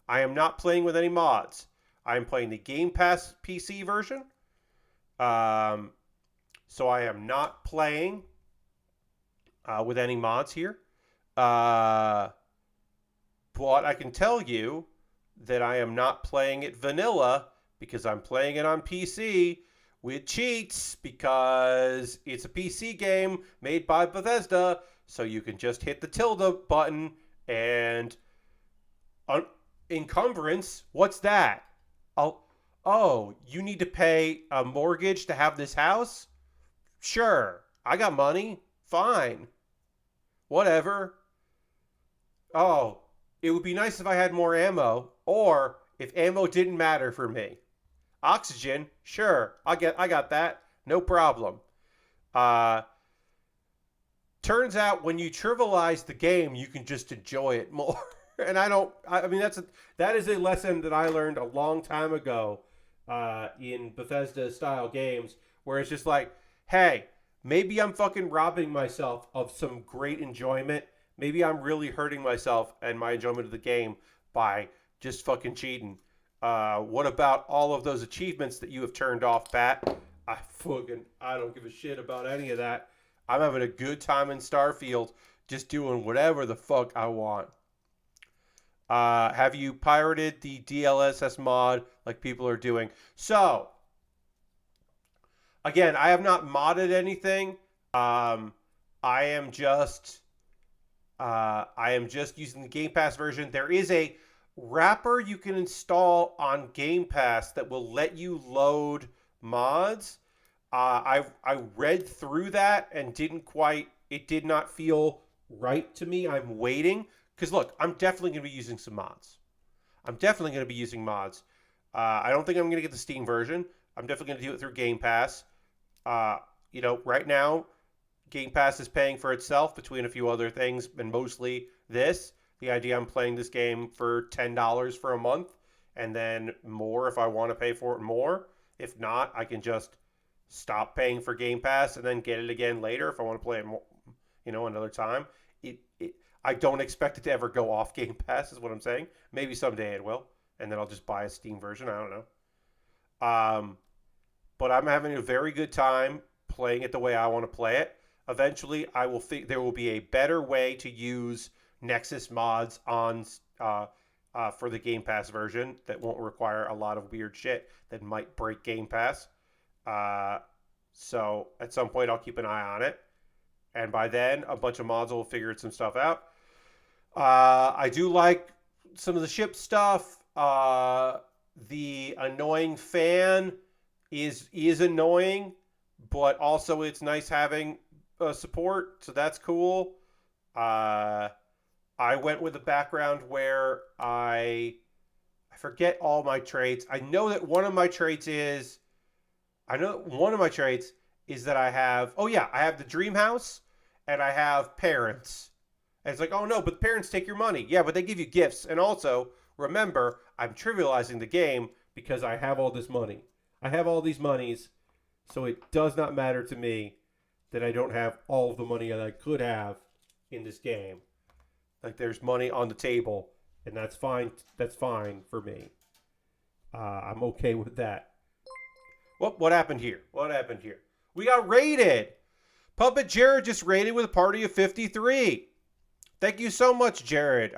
I am not playing with any mods. I am playing the Game Pass PC version. So I am not playing with any mods here. But I can tell you that I am not playing it vanilla because I'm playing it on PC with cheats because it's a PC game made by Bethesda, so you can just hit the tilde button and encumbrance. What's that? Oh, you need to pay a mortgage to have this house? Sure, I got money. Fine. Whatever. Oh, it would be nice if I had more ammo, or if ammo didn't matter for me. Oxygen, sure, I got that, no problem. Turns out when you trivialize the game, you can just enjoy it more. And that is a lesson that I learned a long time ago in Bethesda style games, where it's just like, hey, maybe I'm fucking robbing myself of some great enjoyment. Maybe I'm really hurting myself and my enjoyment of the game by just fucking cheating. What about all of those achievements that you have turned off, Pat? I don't give a shit about any of that. I'm having a good time in Starfield, just doing whatever the fuck I want. Have you pirated the DLSS mod like people are doing? So, again, I have not modded anything. I am just using the Game Pass version. There is a wrapper you can install on Game Pass that will let you load mods. I read through that and it did not feel right to me. I'm waiting because look, I'm definitely going to be using some mods. I don't think I'm going to get the Steam version. I'm definitely going to do it through Game Pass. Right now, Game Pass is paying for itself between a few other things, and mostly this. The idea I'm playing this game for $10 for a month, and then more if I want to pay for it more. If not, I can just stop paying for Game Pass and then get it again later if I want to play it more, another time. I don't expect it to ever go off Game Pass, is what I'm saying. Maybe someday it will, and then I'll just buy a Steam version. I don't know. But I'm having a very good time playing it the way I want to play it. Eventually, I will think there will be a better way to use Nexus mods on for the Game Pass version that won't require a lot of weird shit that might break Game Pass. So at some point, I'll keep an eye on it, and by then, a bunch of mods will figure some stuff out. I do like some of the ship stuff. The annoying fan is annoying, but also it's nice having support, so that's cool. I went with a background where I forget all my traits. I know one of my traits is that I have, I have the dream house and I have parents. And it's like, oh no, but parents take your money. Yeah, but they give you gifts. And also, remember, I'm trivializing the game because I have all this money. I have all these monies, so it does not matter to me that I don't have all of the money that I could have in this game. Like, there's money on the table, and that's fine. That's fine for me. I'm okay with that. What happened here? What happened here? We got raided. Puppet Jared just raided with a party of 53. Thank you so much, Jared.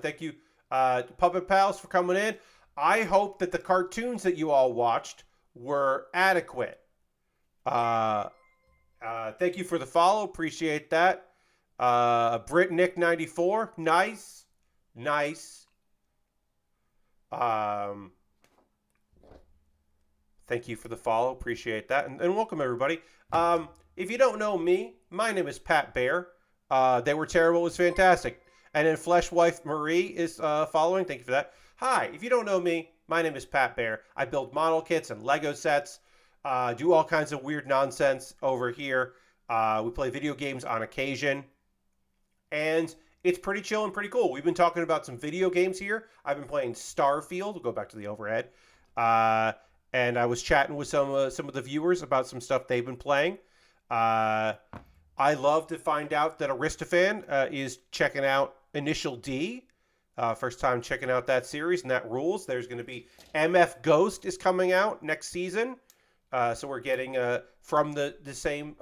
Thank you, Puppet Pals, for coming in. I hope that the cartoons that you all watched were adequate. Thank you for the follow. Appreciate that. Brit Nick 94. Nice. Thank you for the follow. Appreciate that. And welcome, everybody. If you don't know me, my name is Pat Baer. They Were Terrible was fantastic. And then Flesh Wife Marie is following. Thank you for that. Hi, if you don't know me, my name is Pat Baer. I build model kits and Lego sets, do all kinds of weird nonsense over here. We play video games on occasion, and it's pretty chill and pretty cool. We've been talking about some video games here. I've been playing Starfield. We'll go back to the overhead. And I was chatting with some of the viewers about some stuff they've been playing. I love to find out that Aristofan is checking out Initial D. First time checking out that series, and that rules. There's going to be MF Ghost is coming out next season. So we're getting from the same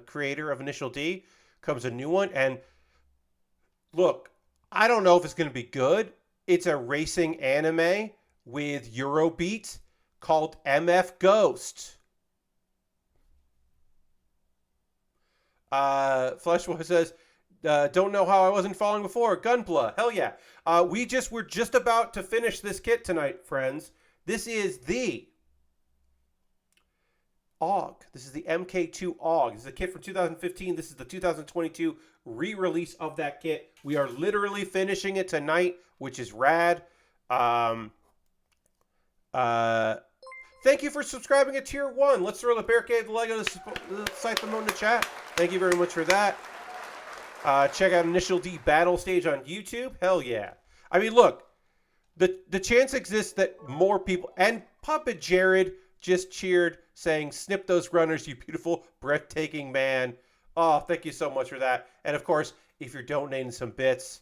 creator of Initial D comes a new one. And look, I don't know if it's going to be good. It's a racing anime with Eurobeat called MF Ghost. Fleshwood says, don't know how I wasn't following before. Gunpla, hell yeah. We're just about to finish this kit tonight, friends. This is the AEUG. This is the MK2 AEUG. This is a kit from 2015. This is the 2022 re-release of that kit. We are literally finishing it tonight, which is rad. Thank you for subscribing at Tier 1. Let's throw the Bear Cave Lego site them in the chat. Thank you very much for that. Check out Initial D Battle Stage on YouTube. Hell yeah. I mean, look, the chance exists that more people, and Puppet Jared just cheered saying, snip those runners, you beautiful, breathtaking man. Oh, thank you so much for that. And of course, if you're donating some bits,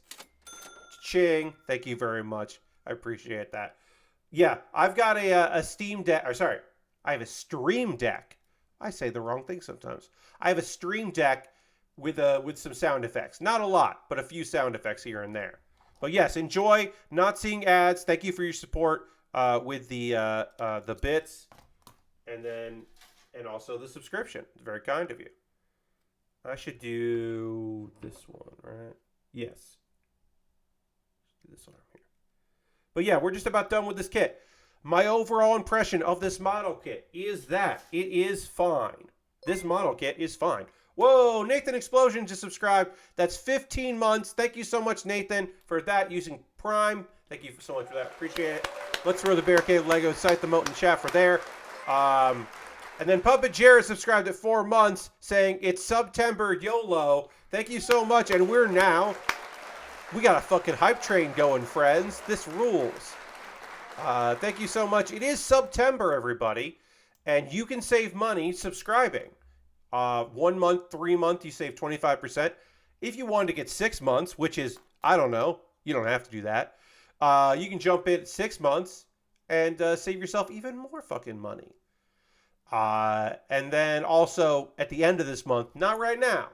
ching, thank you very much. I appreciate that. Yeah, I've got a Steam Deck, or sorry, I have a Stream Deck. I say the wrong thing sometimes. I have a Stream Deck with some sound effects. Not a lot, but a few sound effects here and there. But yes, enjoy not seeing ads. Thank you for your support with the bits, and also the subscription. It's very kind of you. I should do this one, right? Yes. Let's do this one here. But yeah, we're just about done with this kit. My overall impression of this model kit is that it is fine. This model kit is fine. Whoa, Nathan Explosion just subscribed. That's 15 months. Thank you so much, Nathan, for that using Prime. Thank you so much for that. Appreciate it. Let's throw the Bear Cave Lego site the moat in the chat for there. And then Puppet Jared subscribed at 4 months saying it's September YOLO. Thank you so much. And we got a fucking hype train going, friends. This rules. Thank you so much. It is September, everybody. And you can save money subscribing. 1 month, 3 month, you save 25%. If you wanted to get 6 months, which is, I don't know, you don't have to do that. You can jump in at 6 months and save yourself even more fucking money. And then also at the end of this month, not right now,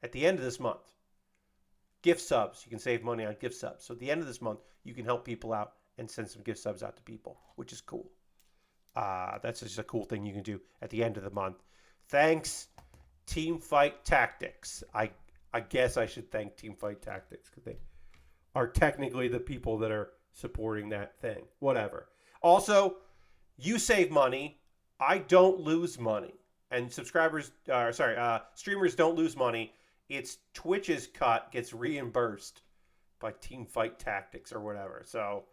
at the end of this month, gift subs. You can save money on gift subs. So at the end of this month, you can help people out and send some gift subs out to people, which is cool. That's just a cool thing you can do at the end of the month. Thanks, Team Fight Tactics. I guess I should thank Team Fight Tactics because they are technically the people that are supporting that thing. Whatever. Also, you save money. I don't lose money. And streamers don't lose money. It's Twitch's cut gets reimbursed by Team Fight Tactics or whatever. So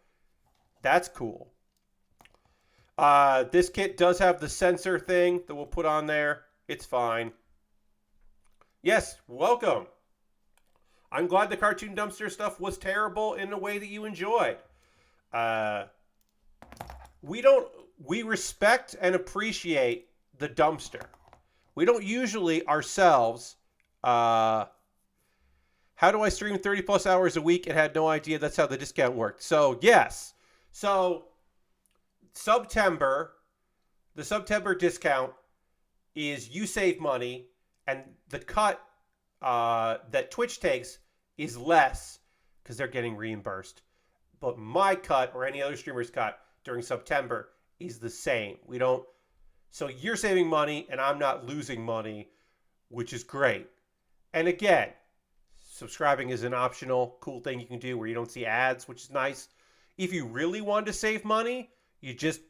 that's cool. This kit does have the sensor thing that we'll put on there. It's fine. Yes, welcome. I'm glad the cartoon dumpster stuff was terrible in a way that you enjoyed. We respect and appreciate the dumpster. We don't usually ourselves. How do I stream 30 plus hours a week and had no idea that's how the discount worked? So yes. So the September discount is you save money, and the cut that Twitch takes is less because they're getting reimbursed. But my cut or any other streamer's cut during September is the same. So you're saving money and I'm not losing money, which is great. And again, subscribing is an optional cool thing you can do where you don't see ads, which is nice. If you really want to save money, you just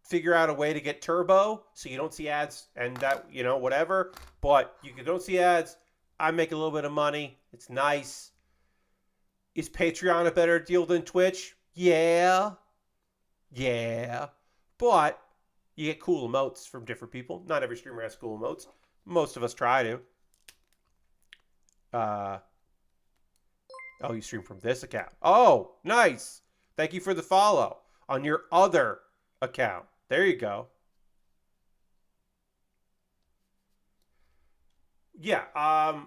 figure out a way to get turbo so you don't see ads and that, whatever. But you don't see ads. I make a little bit of money. It's nice. Is Patreon a better deal than Twitch? Yeah. But you get cool emotes from different people. Not every streamer has cool emotes. Most of us try to. You stream from this account. Oh, nice. Thank you for the follow on your other account. There you go. Yeah, I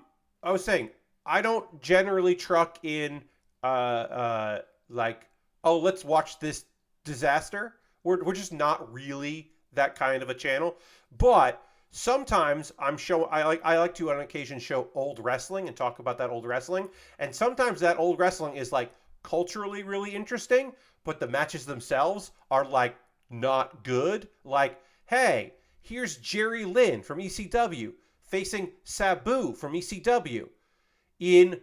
was saying, I don't generally truck in, let's watch this disaster. We're just not really that kind of a channel. But sometimes I like to on occasion show old wrestling and talk about that old wrestling. And sometimes that old wrestling is like culturally really interesting, but the matches themselves are like not good. Like, hey, here's Jerry Lynn from ECW facing Sabu from ECW in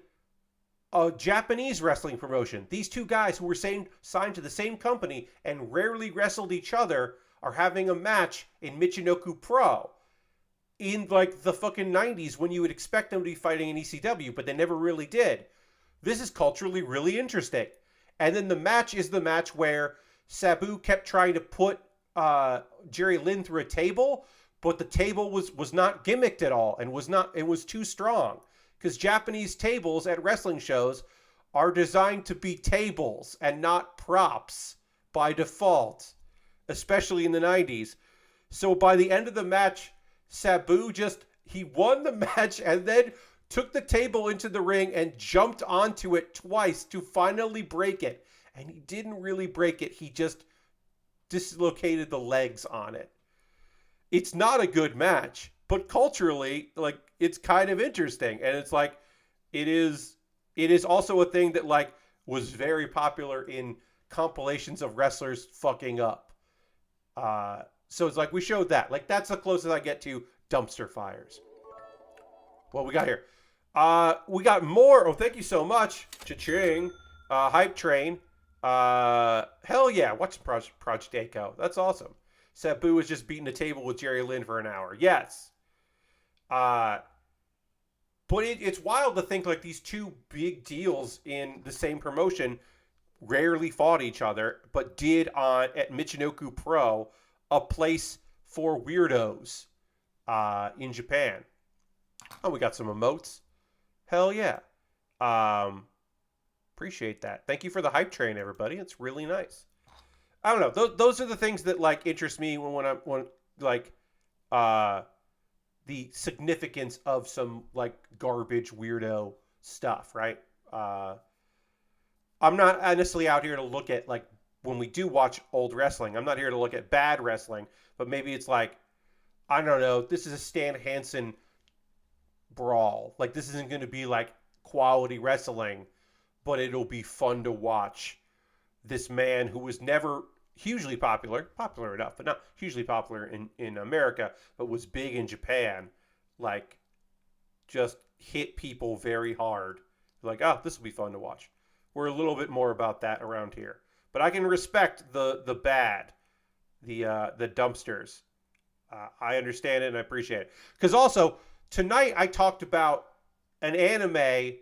a Japanese wrestling promotion. These two guys who were signed to the same company and rarely wrestled each other are having a match in Michinoku Pro in like the fucking 90s when you would expect them to be fighting in ECW, but they never really did. This is culturally really interesting. And then the match is the match where Sabu kept trying to put Jerry Lynn through a table, but the table was not gimmicked at all and it was too strong. Because Japanese tables at wrestling shows are designed to be tables and not props by default, especially in the 90s. So by the end of the match, Sabu he won the match and then took the table into the ring and jumped onto it twice to finally break it. And he didn't really break it. He just dislocated the legs on it. It's not a good match, but culturally, like, it's kind of interesting. And it's like, it is also a thing that like was very popular in compilations of wrestlers fucking up. So it's like, we showed that. Like, that's the closest I get to dumpster fires. What we got here? We got more. Oh, thank you so much. Cha-ching. Hype Train. Hell yeah. Watch Project Echo. That's awesome. Sabu was just beating the table with Jerry Lynn for an hour. Yes. But it's wild to think like these two big deals in the same promotion rarely fought each other, but did at Michinoku Pro, a place for weirdos in Japan. Oh, we got some emotes. Hell yeah. Appreciate that. Thank you for the hype train, everybody. It's really nice. I don't know. Those are the things that like interest me when the significance of some like garbage weirdo stuff, right? Uh, I'm not honestly out here to look at like when we do watch old wrestling. I'm not here to look at bad wrestling, but maybe it's like I don't know. This is a Stan Hansen brawl. Like this isn't going to be like quality wrestling, but it'll be fun to watch. This man who was never hugely popular enough, but not hugely popular in America, but was big in Japan, like just hit people very hard. Like, oh, this will be fun to watch. We're a little bit more about that around here, but I can respect the bad, the dumpsters. I understand it and I appreciate it. Because also tonight I talked about an anime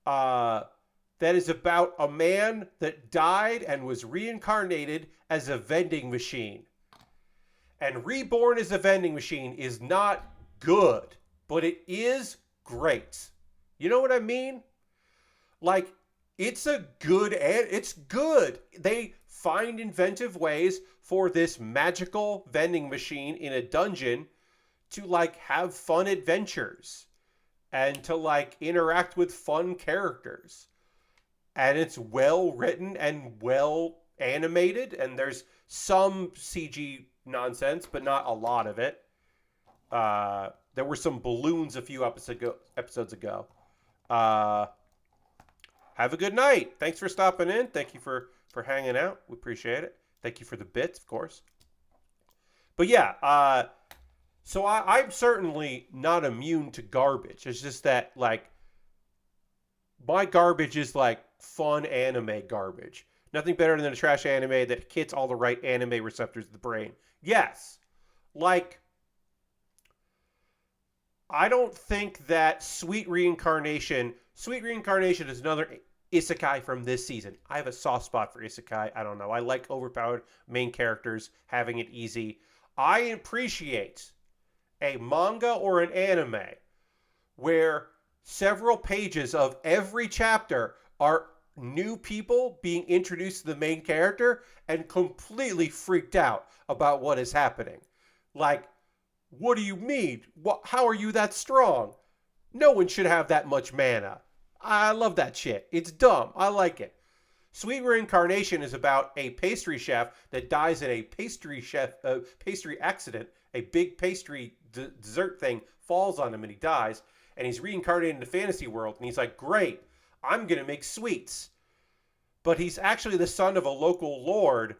uh, that is about a man that died and was reincarnated as a vending machine. And Reborn as a vending machine is not good, but it is great. You know what I mean? Like, it's a good, it's good. They find inventive ways for this magical vending machine in a dungeon to like have fun adventures and to like interact with fun characters. And it's well written and well animated, and there's some CG nonsense, but not a lot of it. There were some balloons a few episodes ago. Have a good night. Thanks for stopping in. Thank you for hanging out. We appreciate it. Thank you for the bits, of course. But yeah, so I'm certainly not immune to garbage. It's just that, like, my garbage is like fun anime garbage. Nothing better than a trash anime that hits all the right anime receptors of the brain. Yes. Like, I don't think that Sweet Reincarnation is another isekai from this season. I have a soft spot for isekai. I don't know. I like overpowered main characters having it easy. I appreciate a manga or an anime where several pages of every chapter are new people being introduced to the main character and completely freaked out about what is happening. Like, what do you mean? How are you that strong? No one should have that much mana. I love that shit. It's dumb. I like it. Sweet Reincarnation is about a pastry chef that dies in a pastry accident. A big pastry dessert thing falls on him and he dies. And he's reincarnated in the fantasy world. And he's like, great, I'm going to make sweets. But he's actually the son of a local lord.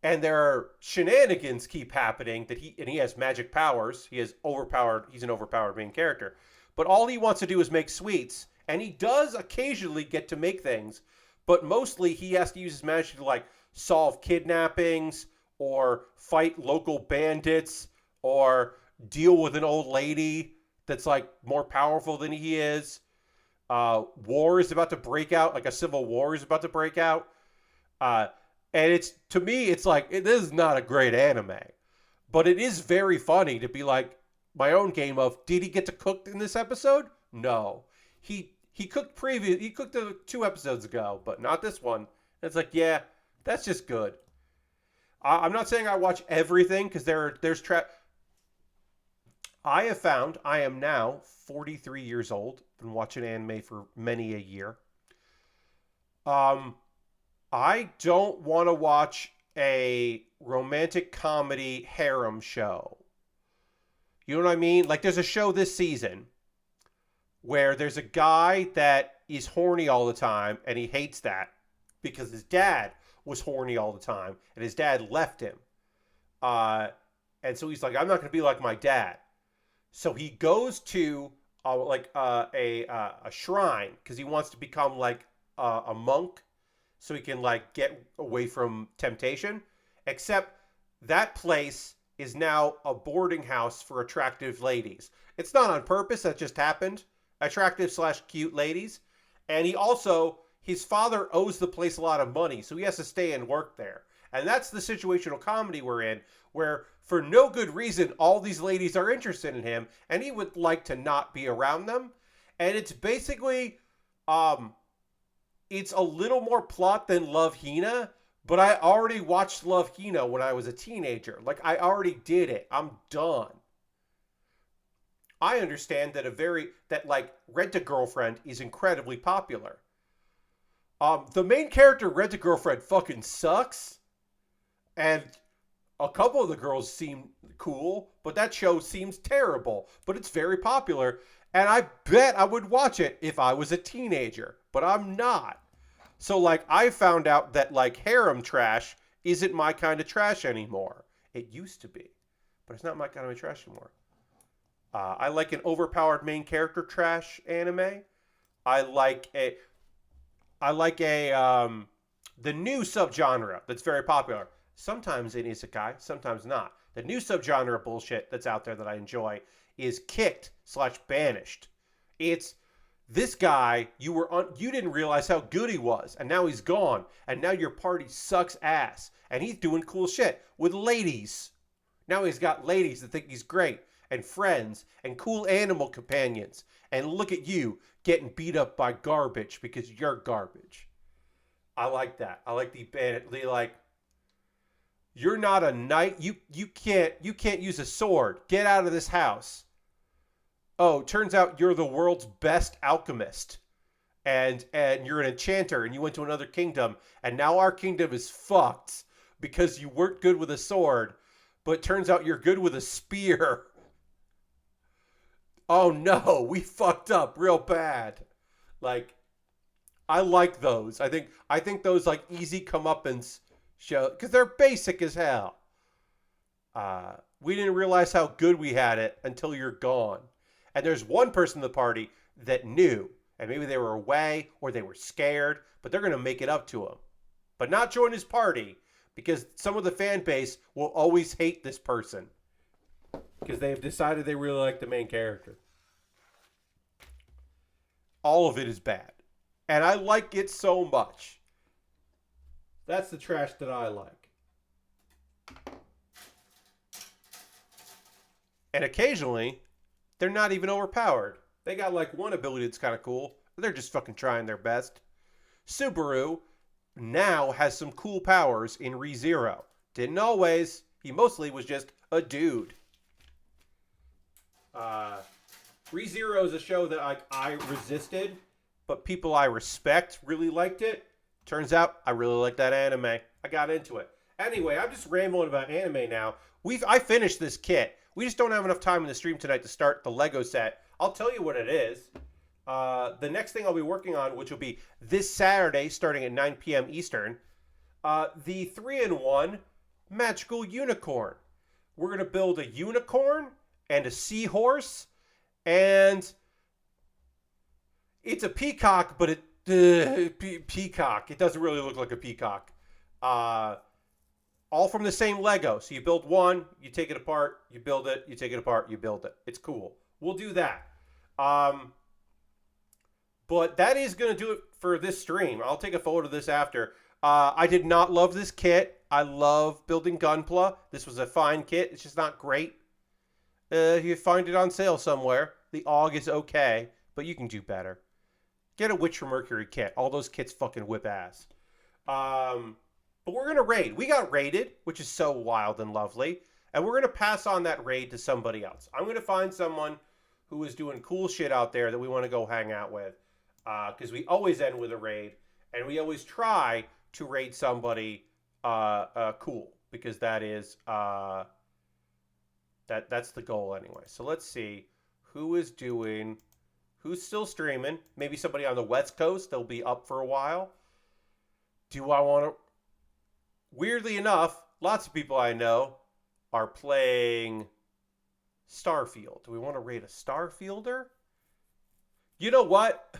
And there are shenanigans keep happening that he has magic powers. He's an overpowered main character. But all he wants to do is make sweets. And he does occasionally get to make things. But mostly he has to use his magic to like solve kidnappings or fight local bandits or deal with an old lady that's like more powerful than he is. War is about to break out, like a civil war is about to break out. And it's, to me, it's like, this is not a great anime. But it is very funny to be like, my own game of, did he get to cook in this episode? No. He cooked he cooked 2 episodes ago, but not this one. And it's like, yeah, that's just good. I'm not saying I watch everything, because I have found I am now 43 years old. Been watching anime for many a year. I don't want to watch a romantic comedy harem show. You know what I mean? Like, there's a show this season where there's a guy that is horny all the time, and he hates that because his dad was horny all the time, and his dad left him. And so he's like, I'm not going to be like my dad. So he goes to a shrine because he wants to become like a monk, so he can like get away from temptation. Except that place is now a boarding house for attractive ladies. It's not on purpose. That just happened. Attractive/cute ladies. And his father owes the place a lot of money, so he has to stay and work there. And that's the situational comedy we're in, where for no good reason, all these ladies are interested in him, and he would like to not be around them. And it's basically, it's a little more plot than Love Hina, but I already watched Love Hina when I was a teenager. Like, I already did it. I'm done. I understand that like Rent-A-Girlfriend is incredibly popular. The main character Rent-A-Girlfriend fucking sucks, and a couple of the girls seem cool, but that show seems terrible. But it's very popular, and I bet I would watch it if I was a teenager, but I'm not. So like I found out that like harem trash isn't my kind of trash anymore. It used to be, but it's not my kind of trash anymore. I like an overpowered main character trash anime. I like a the new subgenre that's very popular. Sometimes in isekai, sometimes not. The new subgenre bullshit that's out there that I enjoy is kicked/banished. It's this guy you didn't realize how good he was, and now he's gone, and now your party sucks ass, and he's doing cool shit with ladies. Now he's got ladies that think he's great, and friends, and cool animal companions, and look at you getting beat up by garbage because you're garbage. I like that. I like the like you're not a knight. You can't use a sword. Get out of this house. Oh, turns out you're the world's best alchemist. And you're an enchanter and you went to another kingdom and now our kingdom is fucked because you weren't good with a sword, but turns out you're good with a spear. Oh no, we fucked up real bad. Like I like those. I think those like easy comeuppance show because they're basic as hell. We didn't realize how good we had it until you're gone. And there's one person in the party that knew, and maybe they were away or they were scared, but they're going to make it up to him. But not join his party because some of the fan base will always hate this person because they've decided they really like the main character. All of it is bad. And I like it so much. That's the trash that I like. And occasionally, they're not even overpowered. They got like one ability that's kind of cool. They're just fucking trying their best. Subaru now has some cool powers in ReZero. Didn't always. He mostly was just a dude. ReZero is a show that I resisted, but people I respect really liked it. Turns out I really like that anime. I got into it. Anyway, I'm just rambling about anime now. I finished this kit. We just don't have enough time in the stream tonight to start the Lego set. I'll tell you what it is. The next thing I'll be working on, which will be this Saturday starting at 9 p.m. Eastern, the 3-in-1 Magical Unicorn. We're going to build a unicorn and a seahorse, and it's a peacock, but peacock. It doesn't really look like a peacock. All from the same Lego. So you build one, you take it apart, you build it, you take it apart, you build it. It's cool. We'll do that. But that is going to do it for this stream. I'll take a photo of this after. I did not love this kit. I love building Gunpla. This was a fine kit. It's just not great. You find it on sale somewhere. The AUG is okay, but you can do better. Get a Witch from Mercury kit. All those kits fucking whip ass. But we're going to raid. We got raided, which is so wild and lovely. And we're going to pass on that raid to somebody else. I'm going to find someone who is doing cool shit out there that we want to go hang out with. Because we always end with a raid. And we always try to raid somebody cool. Because that is... that's the goal anyway. So let's see. Who's still streaming? Maybe somebody on the West Coast. They'll be up for a while. Do I want to... Weirdly enough, lots of people I know are playing Starfield. Do we want to raid a Starfielder? You know what?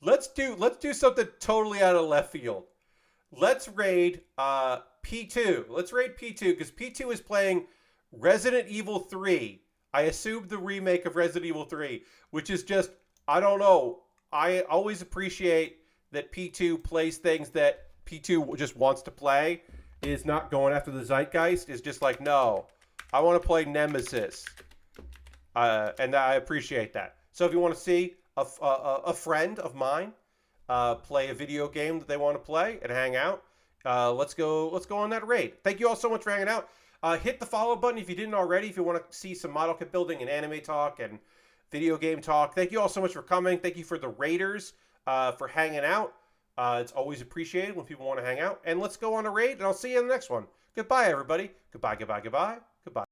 Let's do something totally out of left field. Let's raid P2. Let's raid P2 because P2 is playing Resident Evil 3. I assume the remake of Resident Evil 3, which is just, I don't know. I always appreciate that P2 plays things that P2 just wants to play, is not going after the zeitgeist, is just like, no, I want to play Nemesis. And I appreciate that. So if you want to see a friend of mine play a video game that they want to play and hang out, let's go on that raid. Thank you all so much for hanging out. Hit the follow button if you didn't already, if you want to see some model kit building and anime talk and video game talk. Thank you all so much for coming. Thank you for the raiders for hanging out. It's always appreciated when people want to hang out. And let's go on a raid, and I'll see you in the next one. Goodbye, everybody. Goodbye, goodbye, goodbye. Goodbye.